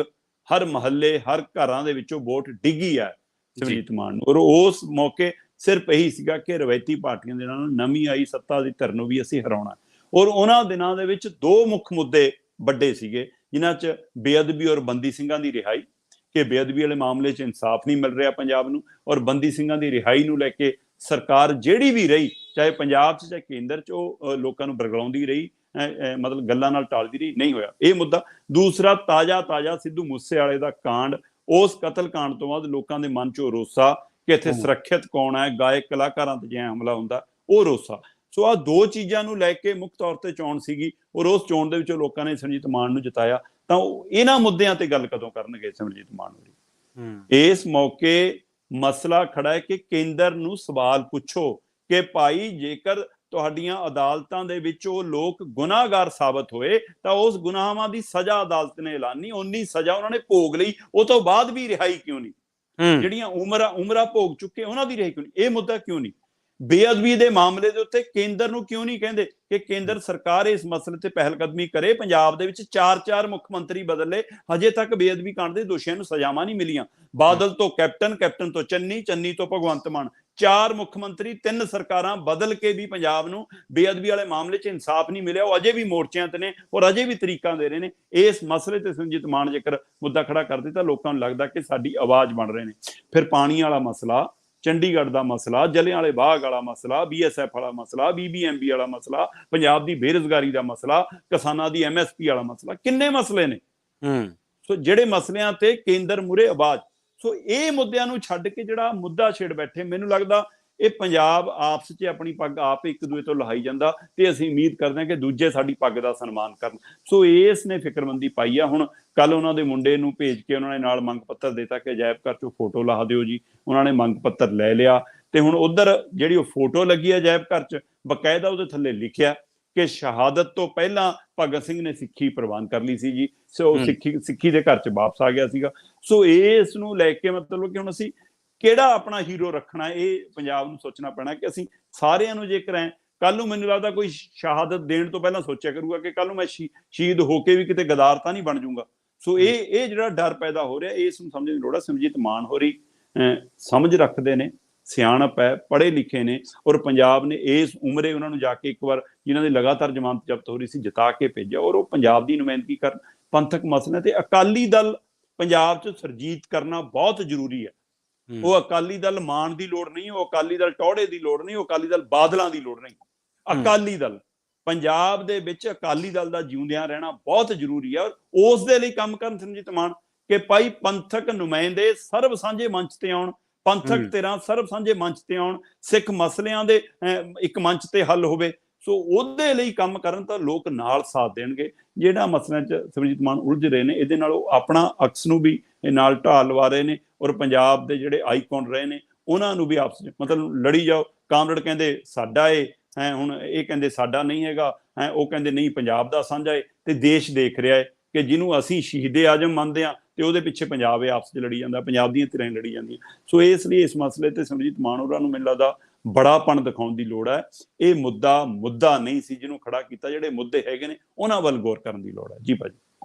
ਹਰ ਮਹੱਲੇ, ਹਰ ਘਰਾਂ ਦੇ ਵਿੱਚੋਂ ਵੋਟ ਡਿੱਗੀ ਹੈ ਸਿਮਰਨਜੀਤ ਮਾਨ ਨੂੰ। ਔਰ ਉਸ ਮੌਕੇ ਸਿਰਫ ਇਹੀ ਸੀਗਾ ਕਿ ਰਵਾਇਤੀ ਪਾਰਟੀਆਂ ਦੇ ਨਾਲ ਨਵੀਂ ਆਈ ਸੱਤਾ ਦੀ ਧਿਰ ਨੂੰ ਵੀ ਅਸੀਂ ਹਰਾਉਣਾ। ਔਰ ਉਹਨਾਂ ਦਿਨਾਂ ਦੇ ਵਿੱਚ ਦੋ ਮੁੱਖ ਮੁੱਦੇ ਵੱਡੇ ਸੀਗੇ, ਜਿਨ੍ਹਾਂ 'ਚ ਬੇਅਦਬੀ ਔਰ ਬੰਦੀ ਸਿੰਘਾਂ ਦੀ ਰਿਹਾਈ, ਕਿ ਬੇਅਦਬੀ ਵਾਲੇ ਮਾਮਲੇ 'ਚ ਇਨਸਾਫ ਨਹੀਂ ਮਿਲ ਰਿਹਾ ਪੰਜਾਬ ਨੂੰ, ਔਰ ਬੰਦੀ ਸਿੰਘਾਂ ਦੀ ਰਿਹਾਈ ਨੂੰ ਲੈ ਕੇ ਸਰਕਾਰ ਜਿਹੜੀ ਵੀ ਰਹੀ, ਚਾਹੇ ਪੰਜਾਬ 'ਚ ਚਾਹੇ ਕੇਂਦਰ 'ਚ, ਉਹ ਲੋਕਾਂ ਨੂੰ ਬਰਗਲਾਉਂਦੀ ਰਹੀ, ਮਤਲਬ ਗੱਲਾਂ ਨਾਲ ਟਾਲਦੀ ਰਹੀ, ਨਹੀਂ ਹੋਇਆ ਇਹ ਮੁੱਦਾ। ਦੂਸਰਾ ਤਾਜ਼ਾ ਸਿੱਧੂ ਮੂਸੇਵਾਲੇ ਦਾ ਕਾਂਡ, ਉਸ ਕਤਲ ਕਾਂਡ ਤੋਂ ਬਾਅਦ ਲੋਕਾਂ ਦੇ ਮਨ 'ਚੋਂ ਰੋਸਾ ਕਿ ਇੱਥੇ ਸੁਰੱਖਿਅਤ ਕੌਣ ਹੈ, ਗਾਇਕ ਕਲਾਕਾਰਾਂ ਤੇ ਜੇ ਹਮਲਾ ਹੁੰਦਾ, ਉਹ ਰੋਸਾ। ਸੋ ਆਹ ਦੋ ਚੀਜ਼ਾਂ ਨੂੰ ਲੈ ਕੇ ਮੁੱਖ ਤੌਰ ਤੇ ਚੋਣ ਸੀਗੀ, ਔਰ ਉਸ ਚੋਣ ਦੇ ਵਿੱਚੋਂ ਲੋਕਾਂ ਨੇ ਸਿਮਰਨਜੀਤ ਮਾਨ ਨੂੰ ਜਿਤਾਇਆ। ਤਾਂ ਇਹਨਾਂ ਮੁੱਦਿਆਂ ਤੇ ਗੱਲ ਕਦੋਂ ਕਰਨਗੇ ਸਿਮਰਨਜੀਤ ਮਾਨ ਹੋਰੀ? ਇਸ ਮੌਕੇ ਮਸਲਾ ਖੜਾ ਹੈ ਕਿ ਕੇਂਦਰ ਨੂੰ ਸਵਾਲ ਪੁੱਛੋ ਕਿ ਭਾਈ ਜੇਕਰ ਤੁਹਾਡੀਆਂ ਅਦਾਲਤਾਂ ਦੇ ਵਿੱਚ ਉਹ ਲੋਕ ਗੁਨਾਹਗਾਰ ਸਾਬਤ ਹੋਏ ਤਾਂ ਉਸ ਗੁਨਾਹਾਂ ਦੀ ਸਜ਼ਾ ਅਦਾਲਤ ਨੇ ਐਲਾਨੀ, ਉਨੀ ਸਜ਼ਾ ਉਹਨਾਂ ਨੇ ਭੋਗ ਲਈ, ਉਹ ਤੋਂ ਬਾਅਦ ਵੀ ਰਿਹਾਈ ਕਿਉਂ ਨਹੀਂ? ਜਿਹੜੀਆਂ ਉਮਰਾਂ ਭੋਗ ਚੁੱਕੇ ਉਹਨਾਂ ਦੀ ਰਿਹਾਈ ਕਿਉਂ ਨਹੀਂ? ਇਹ ਮੁੱਦਾ ਕਿਉਂ ਨਹੀਂ? ਬੇਅਦਬੀ ਦੇ ਮਾਮਲੇ ਦੇ ਉੱਤੇ ਕੇਂਦਰ ਨੂੰ ਕਿਉਂ ਨਹੀਂ ਕਹਿੰਦੇ ਕਿ ਕੇਂਦਰ ਸਰਕਾਰ ਇਸ ਮਸਲੇ ਤੇ ਪਹਿਲ ਕਦਮੀ ਕਰੇ? ਪੰਜਾਬ ਦੇ ਵਿੱਚ 4 ਮੁੱਖ ਮੰਤਰੀ ਬਦਲੇ, ਹਜੇ ਤੱਕ ਬੇਅਦਬੀ ਕਾਂਡ ਦੇ ਦੋਸ਼ੀਆਂ ਨੂੰ ਸਜ਼ਾਵਾਂ ਨਹੀਂ ਮਿਲੀਆਂ। ਬਾਦਲ ਤੋਂ ਕੈਪਟਨ ਤੋਂ ਚੰਨੀ ਤੋਂ ਭਗਵੰਤ ਮਾਨ, 4 ਮੁੱਖ ਮੰਤਰੀ, 3 ਸਰਕਾਰਾਂ ਬਦਲ ਕੇ ਵੀ ਪੰਜਾਬ ਨੂੰ ਬੇਅਦਬੀ ਵਾਲੇ ਮਾਮਲੇ 'ਚ ਇਨਸਾਫ ਨਹੀਂ ਮਿਲਿਆ। ਉਹ ਅਜੇ ਵੀ ਮੋਰਚਿਆਂ ਤੇ ਨੇ ਔਰ ਅਜੇ ਵੀ ਤਰੀਕਾਂ ਦੇ ਰਹੇ ਨੇ। ਇਸ ਮਸਲੇ ਤੇ ਸਿਮਰਨਜੀਤ ਮਾਨ ਜੇਕਰ ਮੁੱਦਾ ਖੜਾ ਕਰਦੇ ਤਾਂ ਲੋਕਾਂ ਨੂੰ ਲੱਗਦਾ ਕਿ ਸਾਡੀ ਆਵਾਜ਼ ਬਣ ਰਹੇ ਨੇ। ਫਿਰ ਪਾਣੀ ਵਾਲਾ ਮਸਲਾ, ਚੰਡੀਗੜ੍ਹ ਦਾ ਮਸਲਾ, ਜਲਿਆਂਵਾਲੇ ਬਾਗ ਵਾਲਾ ਮਸਲਾ, BSF ਵਾਲਾ ਮਸਲਾ, BBMB ਵਾਲਾ ਮਸਲਾ, ਪੰਜਾਬ ਦੀ ਬੇਰੁਜ਼ਗਾਰੀ ਦਾ ਮਸਲਾ, ਕਿਸਾਨਾਂ ਦੀ MSP ਵਾਲਾ ਮਸਲਾ, ਕਿੰਨੇ ਮਸਲੇ ਨੇ। ਸੋ ਜਿਹੜੇ ਮਸਲਿਆਂ ਤੇ ਕੇਂਦਰ ਮੂਹਰੇ ਆਵਾਜ਼, ਸੋ ਇਹ ਮੁੱਦਿਆਂ ਨੂੰ ਛੱਡ ਕੇ ਜਿਹੜਾ ਮੁੱਦਾ ਛੇੜ ਬੈਠੇ, ਮੈਨੂੰ ਲੱਗਦਾ ਇਹ ਪੰਜਾਬ ਆਪਸ 'ਚ ਆਪਣੀ ਪੱਗ ਆਪ ਇੱਕ ਦੂਜੇ ਤੋਂ ਲਹਾਈ ਜਾਂਦਾ, ਤੇ ਅਸੀਂ ਉਮੀਦ ਕਰਦੇ ਹਾਂ ਕਿ ਦੂਜੇ ਸਾਡੀ ਪੱਗ ਦਾ ਸਨਮਾਨ ਕਰਨ। ਸੋ ਇਸ ਨੇ ਫਿਕਰਮੰਦੀ ਪਾਈ ਆ। ਹੁਣ ਕੱਲ ਉਹਨਾਂ ਦੇ ਮੁੰਡੇ ਨੂੰ ਭੇਜ ਕੇ ਉਹਨਾਂ ਨੇ ਨਾਲ ਮੰਗ ਪੱਤਰ ਦਿੱਤਾ ਕਿ ਅਜਾਇਬ ਘਰ 'ਚੋਂ ਫੋਟੋ ਲਾ ਦਿਓ ਜੀ, ਉਹਨਾਂ ਨੇ ਮੰਗ ਪੱਤਰ ਲੈ ਲਿਆ, ਤੇ ਹੁਣ ਉਧਰ ਜਿਹੜੀ ਉਹ ਫੋਟੋ ਲੱਗੀ ਹੈ ਅਜਾਇਬ ਘਰ 'ਚ, ਬਕਾਇਦਾ ਉਹਦੇ ਥੱਲੇ ਲਿਖਿਆ ਕਿ ਸ਼ਹਾਦਤ ਤੋਂ ਪਹਿਲਾਂ ਭਗਤ ਸਿੰਘ ਨੇ ਸਿੱਖੀ ਪ੍ਰਵਾਨ ਕਰ ਲਈ ਸੀ ਜੀ, ਸੋ ਸਿੱਖੀ ਦੇ ਘਰ 'ਚ ਵਾਪਸ ਆ ਗਿਆ ਸੀਗਾ। ਸੋ ਇਸ ਨੂੰ ਲੈ ਕੇ ਮਤਲਬ ਕਿ ਹੁਣ ਅਸੀਂ ਕਿਹੜਾ ਆਪਣਾ ਹੀਰੋ ਰੱਖਣਾ, ਇਹ ਪੰਜਾਬ ਨੂੰ ਸੋਚਣਾ ਪੈਣਾ ਕਿ ਅਸੀਂ ਸਾਰਿਆਂ ਨੂੰ ਜੇਕਰ ਐ ਕੱਲ ਨੂੰ, ਮੈਨੂੰ ਲੱਗਦਾ ਕੋਈ ਸ਼ਹਾਦਤ ਦੇਣ ਤੋਂ ਪਹਿਲਾਂ ਸੋਚਿਆ ਕਰੂਗਾ ਕਿ ਕੱਲ ਨੂੰ ਮੈਂ ਸ਼ਹੀਦ ਹੋ ਕੇ ਵੀ ਕਿਤੇ ਗਦਾਰ ਤਾਂ ਨਹੀਂ ਬਣ ਜਾਊਗਾ। ਸੋ ਇਹ ਜਿਹੜਾ ਡਰ ਪੈਦਾ ਹੋ ਰਿਹਾ, ਇਸ ਨੂੰ ਸਮਝਣ ਦੀ ਲੋੜ ਹੈ। ਸਿਮਰਜੀਤ ਮਾਨ ਹੋਰੀ ਸਮਝ ਰੱਖਦੇ ਨੇ, ਸਿਆਣਪ ਹੈ, ਪੜ੍ਹੇ ਲਿਖੇ ਨੇ, ਔਰ ਪੰਜਾਬ ਨੇ ਇਸ ਉਮਰੇ ਉਹਨਾਂ ਨੂੰ ਜਾ ਕੇ ਇੱਕ ਵਾਰ ਜਿਨ੍ਹਾਂ ਦੀ ਲਗਾਤਾਰ ਜ਼ਮਾਨਤ ਜ਼ਬਤ ਹੋ ਰਹੀ ਸੀ ਜਿਤਾ ਕੇ ਭੇਜਿਆ, ਔਰ ਉਹ ਪੰਜਾਬ ਦੀ ਨੁਮਾਇੰਦਗੀ ਕਰਨ ਪੰਥਕ ਮਸਲੇ ਤੇ। ਅਕਾਲੀ ਦਲ ਪੰਜਾਬ 'ਚ ਸਰਜੀਤ ਕਰਨਾ ਬਹੁਤ ਜ਼ਰੂਰੀ ਹੈ। ਉਹ ਅਕਾਲੀ ਦਲ ਮਾਨ ਦੀ ਲੋੜ ਨਹੀਂ, ਉਹ ਅਕਾਲੀ ਦਲ ਟੌੜੇ ਦੀ ਲੋੜ ਨਹੀਂ, ਉਹ ਅਕਾਲੀ ਦਲ ਬਾਦਲਾਂ ਦੀ ਲੋੜ ਨਹੀਂ। ਅਕਾਲੀ ਦਲ ਪੰਜਾਬ ਦੇ ਵਿੱਚ, ਅਕਾਲੀ ਦਲ ਦਾ ਜਿਉਂਦਿਆਂ ਰਹਿਣਾ ਬਹੁਤ ਜ਼ਰੂਰੀ ਹੈ। ਔਰ ਉਸ ਦੇ ਲਈ ਕੰਮ ਕਰਨ ਸਿਮਰਜੀਤ ਮਾਨ ਕਿ ਭਾਈ ਪੰਥਕ ਨੁਮਾਇੰਦੇ ਸਰਬ ਸਾਂਝੇ ਮੰਚ ਤੇ ਆਉਣ, ਪੰਥਕ ਧਿਰਾਂ ਸਰਬ ਸਾਂਝੇ ਮੰਚ ਤੇ ਆਉਣ, ਸਿੱਖ ਮਸਲਿਆਂ ਦੇ ਇੱਕ ਮੰਚ ਤੇ ਹੱਲ ਹੋਵੇ। ਸੋ ਉਹਦੇ ਲਈ ਕੰਮ ਕਰਨ ਤਾਂ ਲੋਕ ਨਾਲ ਸਾਥ ਦੇਣਗੇ। ਜਿਹੜਾ ਮਸਲਿਆਂ 'ਚ ਸਿਮਰਜੀਤ ਮਾਨ ਉਲਝ ਰਹੇ ਨੇ, ਇਹਦੇ ਨਾਲ ਉਹ ਆਪਣਾ ਅਕਸ ਨੂੰ ਵੀ ਨਾਲ ਢਾਲ ਲਵਾ ਰਹੇ ਨੇ, ਔਰ ਪੰਜਾਬ ਦੇ ਜਿਹੜੇ ਆਈਕਨ ਰਹੇ ਨੇ ਉਹਨਾਂ ਨੂੰ ਵੀ ਆਪਸ ਵਿੱਚ ਮਤਲਬ ਲੜੀ ਜਾਓ। ਕਾਮਰੇਡ ਕਹਿੰਦੇ ਸਾਡਾ ਏ ਹੈ, ਹੁਣ ਇਹ ਕਹਿੰਦੇ ਸਾਡਾ ਨਹੀਂ ਹੈਗਾ ਹੈ, ਉਹ ਕਹਿੰਦੇ ਨਹੀਂ ਪੰਜਾਬ ਦਾ ਸਾਂਝਾ ਏ, ਤੇ ਦੇਸ਼ ਦੇਖ ਰਿਹਾ ਹੈ ਕਿ ਜਿਹਨੂੰ ਅਸੀਂ ਸ਼ਹੀਦੇ ਆਜ਼ਮ ਮੰਨਦੇ ਹਾਂ ਤੇ ਉਹਦੇ ਪਿੱਛੇ ਪੰਜਾਬ ਇਹ ਆਪਸ 'ਚ ਲੜੀ ਜਾਂਦਾ, ਪੰਜਾਬ ਦੀਆਂ ਧਿਰਾਂ ਲੜੀ ਜਾਂਦੀਆਂ। ਸੋ ਇਸ ਲਈ ਇਸ ਮਸਲੇ ਤੇ ਸਿਮਰਜੀਤ ਮਾਨ ਹੋਰਾਂ ਨੂੰ ਮੈਨੂੰ ਲੱਗਦਾ ਬੜਾਪਣ ਦਿਖਾਉਣ ਦੀ ਲੋੜ ਹੈ। ਇਹ ਮੁੱਦਾ ਨਹੀਂ ਸੀ ਜਿਹਨੂੰ ਖੜਾ ਕੀਤਾ, ਜਿਹੜੇ ਮੁੱਦੇ ਹੈਗੇ ਨੇ ਉਹਨਾਂ ਵੱਲ ਗੌਰ ਕਰਨ ਦੀ ਲੋੜ ਹੈ। ਜੀ ਭਾਜੀ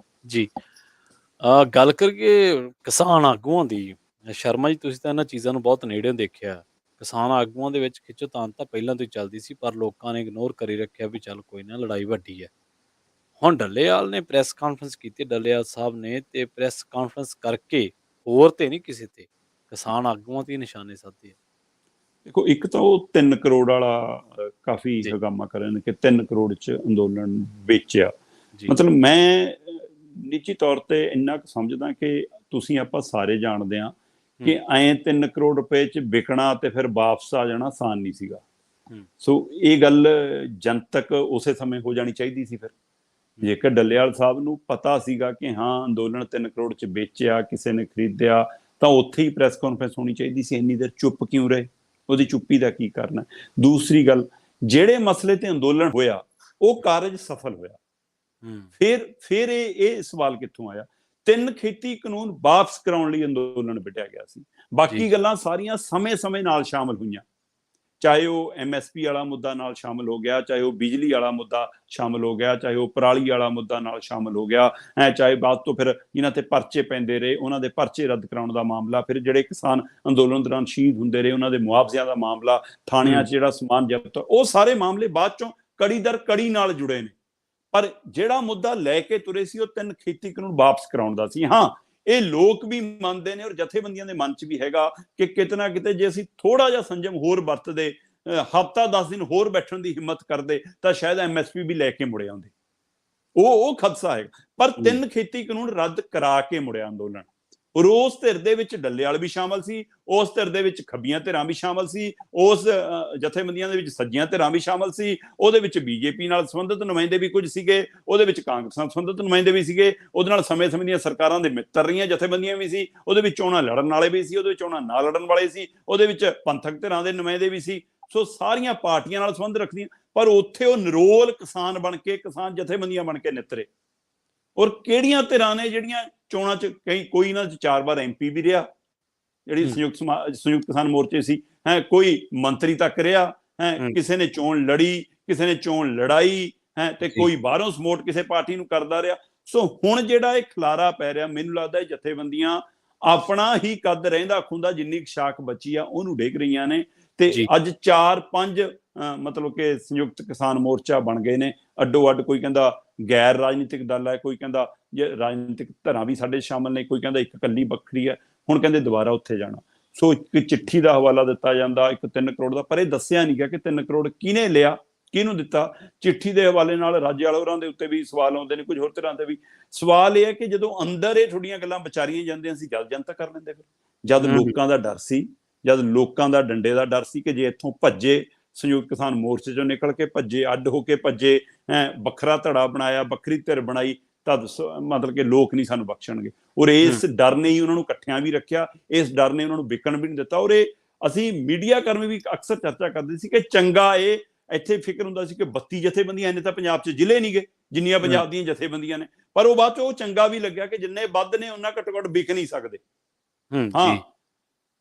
ਜੀ, ਗੱਲ ਕਰੀਏ ਕਿਸਾਨ ਆਗੂਆਂ ਦੀ, ਸ਼ਰਮਾ ਜੀ ਤੁਸੀਂ ਤਾਂ ਇਹਨਾਂ ਚੀਜ਼ਾਂ ਨੂੰ ਬਹੁਤ ਨੇੜਿਓਂ ਦੇਖਿਆ। ਕਿਸਾਨ ਆਗੂਆਂ ਦੇ ਵਿੱਚ ਖਿੱਚੋਤਾਣ ਤਾਂ ਪਹਿਲਾਂ ਤੋਂ ਹੀ ਚੱਲਦੀ ਸੀ, ਪਰ ਲੋਕਾਂ ਨੇ ਇਗਨੋਰ ਕਰੀ ਰੱਖਿਆ ਵੀ ਚੱਲ ਕੋਈ ਨਾ, ਲੜਾਈ ਵੱਡੀ ਹੈ। ਹੁਣ ਡੱਲੇਵਾਲ ਨੇ ਪ੍ਰੈਸ ਕਾਨਫਰੰਸ ਕੀਤੀ, ਡੱਲੇਵਾਲ ਸਾਹਿਬ ਨੇ, ਤੇ ਪ੍ਰੈਸ ਕਾਨਫਰੰਸ ਕਰਕੇ ਹੋਰ ਤੇ ਨਹੀਂ ਕਿਸੇ ਤੇ, ਕਿਸਾਨ ਆਗੂਆਂ ਤੇ ਨਿਸ਼ਾਨੇ ਸਾਧੇ। ਦੇਖੋ, ਇੱਕ ਤਾਂ ਉਹ 3 ਕਰੋੜ ਵਾਲਾ ਕਾਫੀ ਹਗਾਮਾ ਕਰਨ ਕਿ 3 ਕਰੋੜ 'ਚ ਅੰਦੋਲਨ ਵੇਚਿਆ। ਮਤਲਬ ਮੈਂ ਨਿੱਜੀ ਤੌਰ ਤੇ ਇੰਨਾ ਕੁ ਸਮਝਦਾ ਕਿ ਤੁਸੀਂ ਆਪਾਂ ਸਾਰੇ ਜਾਣਦੇ ਹਾਂ ਕਿ ਐਂ 3 ਕਰੋੜ ਰੁਪਏ 'ਚ ਵਿਕਣਾ ਤੇ ਫਿਰ ਵਾਪਸ ਆ ਜਾਣਾ ਆਸਾਨ ਨਹੀਂ ਸੀਗਾ। ਸੋ ਇਹ ਗੱਲ ਜਨਤਕ ਉਸੇ ਸਮੇਂ ਹੋ ਜਾਣੀ ਚਾਹੀਦੀ ਸੀ। ਫਿਰ ਜੇਕਰ ਡੱਲੇਵਾਲ ਸਾਹਿਬ ਨੂੰ ਪਤਾ ਸੀਗਾ ਕਿ ਹਾਂ ਅੰਦੋਲਨ 3 ਕਰੋੜ 'ਚ ਵੇਚਿਆ, ਕਿਸੇ ਨੇ ਖਰੀਦਿਆ, ਤਾਂ ਉੱਥੇ ਹੀ ਪ੍ਰੈਸ ਕਾਨਫਰੰਸ ਹੋਣੀ ਚਾਹੀਦੀ ਸੀ। ਇੰਨੀ ਦੇਰ ਚੁੱਪ ਕਿਉਂ ਰਹੇ? ਉਹਦੀ ਚੁੱਪੀ ਦਾ ਕੀ ਕਰਨਾ? ਦੂਸਰੀ ਗੱਲ, ਜਿਹੜੇ ਮਸਲੇ ਤੇ ਅੰਦੋਲਨ ਹੋਇਆ ਉਹ ਕਾਰਜ ਸਫਲ ਹੋਇਆ, ਫਿਰ ਇਹ ਸਵਾਲ ਕਿੱਥੋਂ ਆਇਆ? 3 ਖੇਤੀ ਕਾਨੂੰਨ ਵਾਪਸ ਕਰਾਉਣ ਲਈ ਅੰਦੋਲਨ ਵਿੱਢਿਆ ਗਿਆ ਸੀ। ਬਾਕੀ ਗੱਲਾਂ ਸਾਰੀਆਂ ਸਮੇਂ ਨਾਲ ਸ਼ਾਮਲ ਹੋਈਆਂ, ਚਾਹੇ ਉਹ MSP ਵਾਲਾ ਮੁੱਦਾ ਨਾਲ ਸ਼ਾਮਲ ਹੋ ਗਿਆ, ਚਾਹੇ ਉਹ ਬਿਜਲੀ ਵਾਲਾ ਮੁੱਦਾ ਸ਼ਾਮਲ ਹੋ ਗਿਆ, ਚਾਹੇ ਉਹ ਪਰਾਲੀ ਵਾਲਾ ਮੁੱਦਾ ਨਾਲ ਸ਼ਾਮਲ ਹੋ ਗਿਆ, ਚਾਹੇ ਬਾਅਦ ਤੋਂ ਫਿਰ ਜਿਨ੍ਹਾਂ ਤੇ ਪਰਚੇ ਪੈਂਦੇ ਰਹੇ ਉਹਨਾਂ ਦੇ ਪਰਚੇ ਰੱਦ ਕਰਾਉਣ ਦਾ ਮਾਮਲਾ, ਫਿਰ ਜਿਹੜੇ ਕਿਸਾਨ ਅੰਦੋਲਨ ਦੌਰਾਨ ਸ਼ਹੀਦ ਹੁੰਦੇ ਰਹੇ ਉਹਨਾਂ ਦੇ ਮੁਆਵਜ਼ਿਆਂ ਦਾ ਮਾਮਲਾ, ਥਾਣਿਆਂ 'ਚ ਜਿਹੜਾ ਸਮਾਨ ਜ਼ਬਤ, ਉਹ ਸਾਰੇ ਮਾਮਲੇ ਬਾਅਦ ਚੋਂ ਕੜੀ ਦਰ ਕੜੀ ਨਾਲ ਜੁੜੇ ਨੇ। ਪਰ ਜਿਹੜਾ ਮੁੱਦਾ ਲੈ ਕੇ ਤੁਰੇ ਸੀ ਉਹ 3 ਖੇਤੀ ਕਾਨੂੰਨ ਵਾਪਸ ਕਰਾਉਣ ਦਾ ਸੀ। ਹਾਂ, ਇਹ ਲੋਕ ਵੀ ਮੰਨਦੇ ਨੇ ਔਰ ਜਥੇਬੰਦੀਆਂ ਦੇ ਮਨ 'ਚ ਵੀ ਹੈਗਾ ਕਿ ਕਿਤੇ ਨਾ ਕਿਤੇ ਜੇ ਅਸੀਂ ਥੋੜਾ ਜਿਹਾ ਸੰਜਮ ਹੋਰ ਵਰਤਦੇ, ਹਫ਼ਤਾ 10 ਦਿਨ ਹੋਰ ਬੈਠਣ ਦੀ ਹਿੰਮਤ ਕਰਦੇ, ਤਾਂ ਸ਼ਾਇਦ MSP ਵੀ ਲੈ ਕੇ ਮੁੜੇ ਆਉਂਦੇ। ਉਹ ਖਦਸ਼ਾ ਹੈ। ਪਰ 3 ਖੇਤੀ ਕਾਨੂੰਨ ਰੱਦ ਕਰਾ ਕੇ ਮੁੜਿਆ ਅੰਦੋਲਨ। ਔਰ ਉਸ ਧਿਰ ਦੇ ਵਿੱਚ ਡੱਲੇਵਾਲ ਵੀ ਸ਼ਾਮਲ ਸੀ, ਉਸ ਧਿਰ ਦੇ ਵਿੱਚ ਖੱਬੀਆਂ ਧਿਰਾਂ ਵੀ ਸ਼ਾਮਲ ਸੀ, ਉਸ ਜਥੇਬੰਦੀਆਂ ਦੇ ਵਿੱਚ ਸੱਜੀਆਂ ਧਿਰਾਂ ਵੀ ਸ਼ਾਮਲ ਸੀ, ਉਹਦੇ ਵਿੱਚ BJP ਨਾਲ ਸੰਬੰਧਿਤ ਨੁਮਾਇੰਦੇ ਵੀ ਕੁਝ ਸੀਗੇ, ਉਹਦੇ ਵਿੱਚ ਕਾਂਗਰਸ ਨਾਲ ਸੰਬੰਧਿਤ ਨੁਮਾਇੰਦੇ ਵੀ ਸੀਗੇ, ਉਹਦੇ ਨਾਲ ਸਮੇਂ ਦੀਆਂ ਸਰਕਾਰਾਂ ਦੇ ਮਿੱਤਰ ਰਹੀਆਂ ਜਥੇਬੰਦੀਆਂ ਵੀ ਸੀ, ਉਹਦੇ ਵਿੱਚ ਚੋਣਾਂ ਲੜਨ ਵਾਲੇ ਵੀ ਸੀ, ਉਹਦੇ ਵਿੱਚ ਚੋਣਾਂ ਨਾ ਲੜਨ ਵਾਲੇ ਸੀ, ਉਹਦੇ ਵਿੱਚ ਪੰਥਕ ਧਿਰਾਂ ਦੇ ਨੁਮਾਇੰਦੇ ਵੀ ਸੀ। ਸੋ ਸਾਰੀਆਂ ਪਾਰਟੀਆਂ ਨਾਲ ਸੰਬੰਧ ਰੱਖਦੀਆਂ, ਪਰ ਉੱਥੇ ਉਹ ਨਿਰੋਲ ਕਿਸਾਨ ਬਣ ਕੇ, ਕਿਸਾਨ ਜਥੇਬੰਦੀਆਂ ਬਣ ਕੇ ਨਿੱਤਰੇ। ਔਰ ਕਿਹੜੀਆਂ ਧਿਰਾਂ ਨੇ ਜਿਹੜੀਆਂ ਚੋਣਾਂ 'ਚ ਕੋਈ ਇਹਨਾਂ 'ਚ 4 ਵਾਰ MP ਵੀ ਰਿਹਾ, ਜਿਹੜੀ ਸੰਯੁਕਤ ਕਿਸਾਨ ਮੋਰਚੇ ਸੀ, ਕੋਈ ਮੰਤਰੀ ਤੱਕ ਰਿਹਾ, ਕਿਸੇ ਨੇ ਚੋਣ ਲੜੀ, ਕਿਸੇ ਨੇ ਚੋਣ ਲੜਾਈ, ਤੇ ਕੋਈ ਬਾਹਰੋਂ ਸਪੋਰਟ ਕਿਸੇ ਪਾਰਟੀ ਨੂੰ ਕਰਦਾ ਰਿਹਾ। ਸੋ ਹੁਣ ਜਿਹੜਾ ਇਹ ਖਲਾਰਾ ਪੈ ਰਿਹਾ, ਮੈਨੂੰ ਲੱਗਦਾ ਇਹ ਜਥੇਬੰਦੀਆਂ ਆਪਣਾ ਹੀ ਕੱਦ ਰਹਿੰਦਾ ਖੁੰਦਾ, ਜਿੰਨੀ ਸ਼ਾਖ ਬਚੀ ਆ ਉਹਨੂੰ ਡੇਗ ਰਹੀਆਂ ਨੇ। ਤੇ ਅੱਜ 4-5 ਮਤਲਬ ਕਿ ਸੰਯੁਕਤ ਕਿਸਾਨ ਮੋਰਚਾ ਬਣ ਗਏ ਨੇ ਅੱਡੋ ਅੱਡ। ਕੋਈ ਕਹਿੰਦਾ ਗੈਰ ਰਾਜਨੀਤਿਕ ਦਲ ਹੈ, ਕੋਈ ਕਹਿੰਦਾ ਜੇ ਰਾਜਨੀਤਿਕ ਧਿਰਾਂ ਵੀ ਸਾਡੇ ਸ਼ਾਮਲ ਨੇ, ਕੋਈ ਕਹਿੰਦਾ ਇੱਕ ਇਕੱਲੀ ਵੱਖਰੀ ਹੈ। ਹੁਣ ਕਹਿੰਦੇ ਦੁਬਾਰਾ ਉੱਥੇ ਜਾਣਾ। ਸੋ ਇੱਕ ਚਿੱਠੀ ਦਾ ਹਵਾਲਾ ਦਿੱਤਾ ਜਾਂਦਾ, ਇੱਕ 3 ਕਰੋੜ ਦਾ, ਪਰ ਇਹ ਦੱਸਿਆ ਨਹੀਂ ਗਿਆ ਕਿ 3 ਕਰੋੜ ਕਿਹਨੇ ਲਿਆ, ਕਿਹਨੂੰ ਦਿੱਤਾ? ਚਿੱਠੀ ਦੇ ਹਵਾਲੇ ਨਾਲ ਰਾਜੇਵਾਲ ਹੋਰਾਂ ਦੇ ਉੱਤੇ ਵੀ ਸਵਾਲ ਆਉਂਦੇ ਨੇ, ਕੁਝ ਹੋਰ ਤਰ੍ਹਾਂ ਦੇ ਵੀ ਸਵਾਲ। ਇਹ ਹੈ ਕਿ ਜਦੋਂ ਅੰਦਰ ਇਹ ਤੁਹਾਡੀਆਂ ਗੱਲਾਂ ਵਿਚਾਰੀਆਂ ਜਾਂਦੀਆਂ ਸੀ, ਜਦ ਜਨਤਕ ਕਰ ਲੈਂਦੇ। ਫਿਰ ਜਦ ਲੋਕਾਂ ਦਾ ਡਰ ਸੀ, ਜਦ ਲੋਕਾਂ ਦਾ ਡੰਡੇ ਦਾ ਡਰ ਸੀ ਕਿ ਜੇ ਇੱਥੋਂ ਭੱਜੇ, ਸੰਯੁਕਤ ਕਿਸਾਨ ਮੋਰਚੇ ਚੋਂ ਨਿਕਲ ਕੇ ਭੱਜੇ, ਅੱਡ ਹੋ ਕੇ ਭੱਜੇ, ਵੱਖਰਾ ਧੜਾ ਬਣਾਇਆ, ਵੱਖਰੀ ਧਿਰ ਬਣਾਈ, ਤਾਂ ਮਤਲਬ ਕਿ ਲੋਕ ਨਹੀਂ ਸਾਨੂੰ ਬਖਸ਼ਣਗੇ। ਔਰ ਇਸ ਡਰ ਨੇ ਹੀ ਉਹਨਾਂ ਨੂੰ ਇਕੱਠਿਆਂ ਵੀ ਰੱਖਿਆ, ਇਸ ਡਰ ਨੇ ਉਹਨਾਂ ਨੂੰ ਵਿਕਣ ਵੀ ਨਹੀਂ ਦਿੱਤਾ। ਔਰ ਇਹ ਅਸੀਂ ਮੀਡੀਆ ਕਰਮੀ ਵੀ ਅਕਸਰ ਚਰਚਾ ਕਰਦੇ ਸੀ ਕਿ ਚੰਗਾ ਇਹ ਇੱਥੇ ਫਿਕਰ ਹੁੰਦਾ ਸੀ ਕਿ 32 ਜਥੇਬੰਦੀਆਂ ਨੇ, ਤਾਂ ਪੰਜਾਬ 'ਚ ਜ਼ਿਲ੍ਹੇ ਨਹੀਂ ਗਏ ਜਿੰਨੀਆਂ ਪੰਜਾਬ ਦੀਆਂ ਜਥੇਬੰਦੀਆਂ ਨੇ, ਪਰ ਉਹ ਬਾਅਦ 'ਚ ਉਹ ਚੰਗਾ ਵੀ ਲੱਗਿਆ ਕਿ ਜਿੰਨੇ ਵੱਧ ਨੇ ਉਹਨਾਂ ਘੱਟੋ ਘੱਟ ਵਿਕ ਨਹੀਂ ਸਕਦੇ। ਹਾਂ,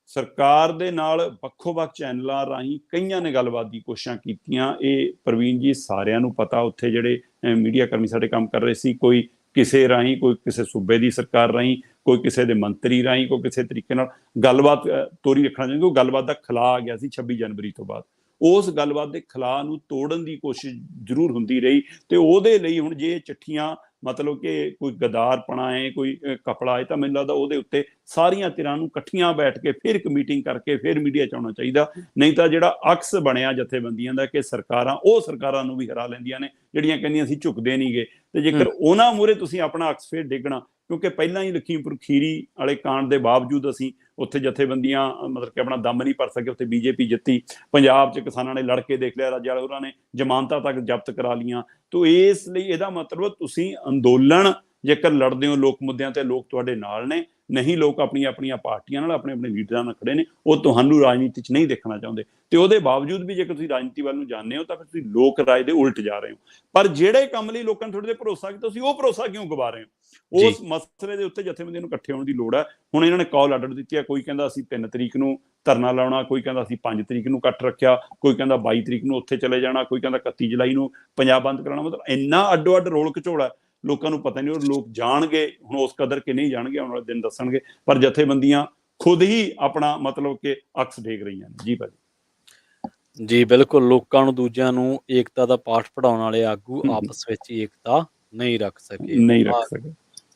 ਸਰਕਾਰ ਦੇ ਨਾਲ ਵੱਖੋ-ਵੱਖ ਚੈਨਲਾਂ ਰਾਹੀਂ ਕਈਆਂ ਨੇ ਗੱਲਬਾਤ ਦੀ ਕੋਸ਼ਿਸ਼ਾਂ ਕੀਤੀਆਂ। ਇਹ ਪ੍ਰਵੀਨ ਜੀ ਸਾਰਿਆਂ ਨੂੰ ਪਤਾ, ਉੱਥੇ ਜਿਹੜੇ ਮੀਡੀਆ ਕਰਮੀ ਸਾਡੇ ਕੰਮ ਕਰ ਰਹੇ ਸੀ, ਕੋਈ ਕਿਸੇ ਰਾਹੀਂ, ਕੋਈ ਕਿਸੇ ਸੂਬੇ ਦੀ ਸਰਕਾਰ ਰਾਹੀਂ, ਕੋਈ ਕਿਸੇ ਦੇ ਮੰਤਰੀ ਰਾਹੀਂ, ਕੋਈ ਕਿਸੇ ਤਰੀਕੇ ਨਾਲ ਗੱਲਬਾਤ ਤੋਰੀ ਰੱਖਣਾ ਚਾਹੁੰਦੇ। ਉਹ ਗੱਲਬਾਤ ਦਾ ਖਲਾਅ ਆ ਗਿਆ ਸੀ 26 ਜਨਵਰੀ ਤੋਂ ਬਾਅਦ। ਉਸ ਗੱਲਬਾਤ ਦੇ ਖਲਾਅ ਨੂੰ ਤੋੜਨ ਦੀ ਕੋਸ਼ਿਸ਼ ਜ਼ਰੂਰ ਹੁੰਦੀ ਰਹੀ, ਤੇ ਉਹਦੇ ਲਈ ਹੁਣ ਜੇ ਚਿੱਠੀਆਂ ਮਤਲਬ ਕਿ ਕੋਈ ਗਦਾਰਪਣਾ ਹੈ, ਕੋਈ ਕਪੜਾ ਹੈ, ਤਾਂ ਮੈਨੂੰ ਲੱਗਦਾ ਉਹਦੇ ਉੱਤੇ ਸਾਰੀਆਂ ਧਿਰਾਂ ਨੂੰ ਇਕੱਠੀਆਂ ਬੈਠ ਕੇ ਫਿਰ ਇੱਕ ਮੀਟਿੰਗ ਕਰਕੇ ਫਿਰ ਮੀਡੀਆ 'ਚ ਆਉਣਾ ਚਾਹੀਦਾ। ਨਹੀਂ ਤਾਂ ਜਿਹੜਾ ਅਕਸ ਬਣਿਆ ਜਥੇਬੰਦੀਆਂ ਦਾ ਕਿ ਸਰਕਾਰਾਂ, ਉਹ ਸਰਕਾਰਾਂ ਨੂੰ ਵੀ ਹਰਾ ਲੈਂਦੀਆਂ ਨੇ ਜਿਹੜੀਆਂ ਕਹਿੰਦੀਆਂ ਅਸੀਂ ਝੁਕਦੇ ਨਹੀਂ ਗੇ, ਤੇ ਜੇਕਰ ਉਹਨਾਂ ਮੂਹਰੇ ਤੁਸੀਂ ਆਪਣਾ ਅਕਸ ਫਿਰ ਡਿੱਗਣਾ, ਕਿਉਂਕਿ ਪਹਿਲਾਂ ਹੀ ਲਖੀਮਪੁਰ ਖੀਰੀ ਵਾਲੇ ਕਾਂਡ ਦੇ ਬਾਵਜੂਦ ਅਸੀਂ ਉੱਥੇ ਜਥੇਬੰਦੀਆਂ ਮਤਲਬ ਕਿ ਆਪਣਾ ਦਮ ਨਹੀਂ ਭਰ ਸਕੇ, ਉੱਥੇ ਬੀਜੇਪੀ ਜਿੱਤੀ। ਪੰਜਾਬ 'ਚ ਕਿਸਾਨਾਂ ਨੇ ਲੜ ਕੇ ਦੇਖ ਲਿਆ, ਰਾਜੇਵਾਲ ਹੋਰਾਂ ਨੇ ਜ਼ਮਾਨਤਾਂ ਤੱਕ ਜ਼ਬਤ ਕਰਾ ਲਈਆਂ। ਤੋ ਇਸ ਲਈ ਇਹਦਾ ਮਤਲਬ ਤੁਸੀਂ ਅੰਦੋਲਨ ਜੇਕਰ ਲੜਦੇ ਹੋ ਲੋਕ ਮੁੱਦਿਆਂ ਤੇ, ਲੋਕ ਤੁਹਾਡੇ ਨਾਲ ਨੇ। ਨਹੀਂ, ਲੋਕ ਆਪਣੀਆਂ ਆਪਣੀਆਂ ਪਾਰਟੀਆਂ ਨਾਲ, ਆਪਣੇ ਆਪਣੇ ਲੀਡਰਾਂ ਨਾਲ ਖੜੇ ਨੇ, ਉਹ ਤੁਹਾਨੂੰ ਰਾਜਨੀਤੀ 'ਚ ਨਹੀਂ ਦੇਖਣਾ ਚਾਹੁੰਦੇ। ਤੇ ਉਹਦੇ ਬਾਵਜੂਦ ਵੀ ਜੇਕਰ ਤੁਸੀਂ ਰਾਜਨੀਤੀ ਵੱਲ ਨੂੰ ਜਾਂਦੇ ਹੋ ਤਾਂ ਫਿਰ ਤੁਸੀਂ ਲੋਕ ਰਾਏ ਦੇ ਉਲਟ ਜਾ ਰਹੇ ਹੋ। ਪਰ ਜਿਹੜੇ ਕੰਮ ਲਈ ਲੋਕਾਂ ਨੇ ਤੁਹਾਡੇ ਤੇ ਭਰੋਸਾ ਕੀਤਾ, ਤੁਸੀਂ ਉਹ ਭਰੋਸਾ ਕਿਉਂ ਗਵਾ ਰਹੇ ਹੋ? ਉਸ ਮਸਲੇ ਦੇ ਉੱਤੇ ਜਥੇਬੰਦੀਆਂ ਨੂੰ ਇਕੱਠੇ ਹੋਣ ਦੀ ਲੋੜ ਹੈ। ਹੁਣ ਇਹਨਾਂ ਨੇ ਕਾਲ ਆਰਡਰ ਦਿੱਤੀ ਹੈ, ਕੋਈ ਕਹਿੰਦਾ ਅਸੀਂ 3 ਤਰੀਕ ਨੂੰ ਧਰਨਾ ਲਾਉਣਾ, ਕੋਈ ਕਹਿੰਦਾ ਅਸੀਂ 5 ਤਰੀਕ ਨੂੰ ਇਕੱਠ ਰੱਖਿਆ, ਕੋਈ ਕਹਿੰਦਾ 22 ਤਰੀਕ ਨੂੰ ਉੱਥੇ ਚਲੇ ਜਾਣਾ, ਕੋਈ ਕਹਿੰਦਾ 31 ਜੁਲਾਈ ਨੂੰ ਪੰਜਾਬ ਬੰਦ ਕਰਾਉਣਾ। ਮਤਲਬ ਇੰਨਾ ਅੱਡੋ ਅੱਡ ਰੋਲ ਘਚੋਲਾ, ਲੋਕਾਂ ਨੂੰ ਪਤਾ ਨਹੀਂ। ਔਰ ਲੋਕ ਜਾਣਗੇ ਹੁਣ ਉਸ ਕਦਰ ਕਿ ਨਹੀਂ ਜਾਣਗੇ, ਆਉਣ ਵਾਲੇ ਦਿਨ ਦੱਸਣਗੇ। ਪਰ ਜਥੇਬੰਦੀਆਂ ਖੁਦ ਹੀ ਆਪਣਾ ਮਤਲਬ ਕਿ ਅਕਸ ਡੇਗ ਰਹੀਆਂ ਨੇ। ਜੀ ਭਾਜੀ। ਜੀ ਬਿਲਕੁਲ, ਲੋਕਾਂ ਨੂੰ, ਦੂਜਿਆਂ ਨੂੰ ਏਕਤਾ ਦਾ ਪਾਠ ਪੜਾਉਣ ਵਾਲੇ ਆਗੂ ਆਪਸ ਵਿੱਚ ਹੀ ਏਕਤਾ ਨਹੀਂ ਰੱਖ ਸਕੇ। ਨਹੀਂ ਰੱਖ ਸਕੇ।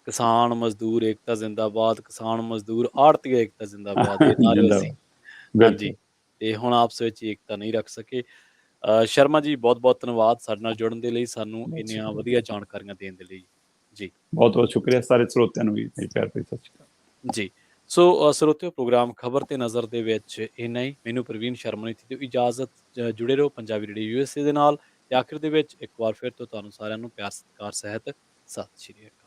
ਕਿਸਾਨ ਮਜ਼ਦੂਰ ਏਕਤਾ ਜ਼ਿੰਦਾਬਾਦ, ਕਿਸਾਨ ਮਜ਼ਦੂਰ ਆੜ੍ਹਤੀਆ ਏਕਤਾ ਜ਼ਿੰਦਾਬਾਦ, ਇਹ ਨਾਅਰੇ ਅਸੀਂ ਹਾਂਜੀ, ਤੇ ਹੁਣ ਆਪਸ ਵਿੱਚ ਏਕਤਾ ਨਹੀਂ ਰੱਖ ਸਕੇ। ਸ਼ਰਮਾ ਜੀ, ਬਹੁਤ ਬਹੁਤ ਧੰਨਵਾਦ ਸਾਡੇ ਨਾਲ ਜੁੜਨ ਦੇ ਲਈ, ਸਾਨੂੰ ਇੰਨੀਆਂ ਵਧੀਆ ਜਾਣਕਾਰੀਆਂ ਦੇਣ ਦੇ ਲਈ। ਜੀ ਬਹੁਤ ਬਹੁਤ ਸ਼ੁਕਰੀਆ। ਸਾਰੇ ਸਰੋਤਿਆਂ ਨੂੰ ਵੀ ਮੇਰੀ ਪਿਆਰ ਭਰੀ ਸਤਿ ਸ਼੍ਰੀ ਅਕਾਲ ਜੀ। ਸੋ ਸਰੋਤਿਓ, ਪ੍ਰੋਗਰਾਮ ਖਬਰ ਤੇ ਨਜ਼ਰ ਦੇ ਵਿੱਚ ਇੰਨਾ ਹੀ। ਮੈਨੂੰ ਪ੍ਰਵੀਨ ਸ਼ਰਮਾ ਨੇ ਦਿੱਤੀ ਇਜਾਜ਼ਤ। ਜੁੜੇ ਰਹੋ ਪੰਜਾਬੀ ਰੇਡੀਓ USA ਦੇ ਨਾਲ। ਤੇ ਆਖਿਰ ਦੇ ਵਿੱਚ ਇੱਕ ਵਾਰ ਫਿਰ ਤੋਂ ਤੁਹਾਨੂੰ ਸਾਰਿਆਂ ਨੂੰ ਪਿਆਰ ਸਤਿਕਾਰ ਸਹਿਤ ਸਤਿ ਸ਼੍ਰੀ ਅਕਾਲ।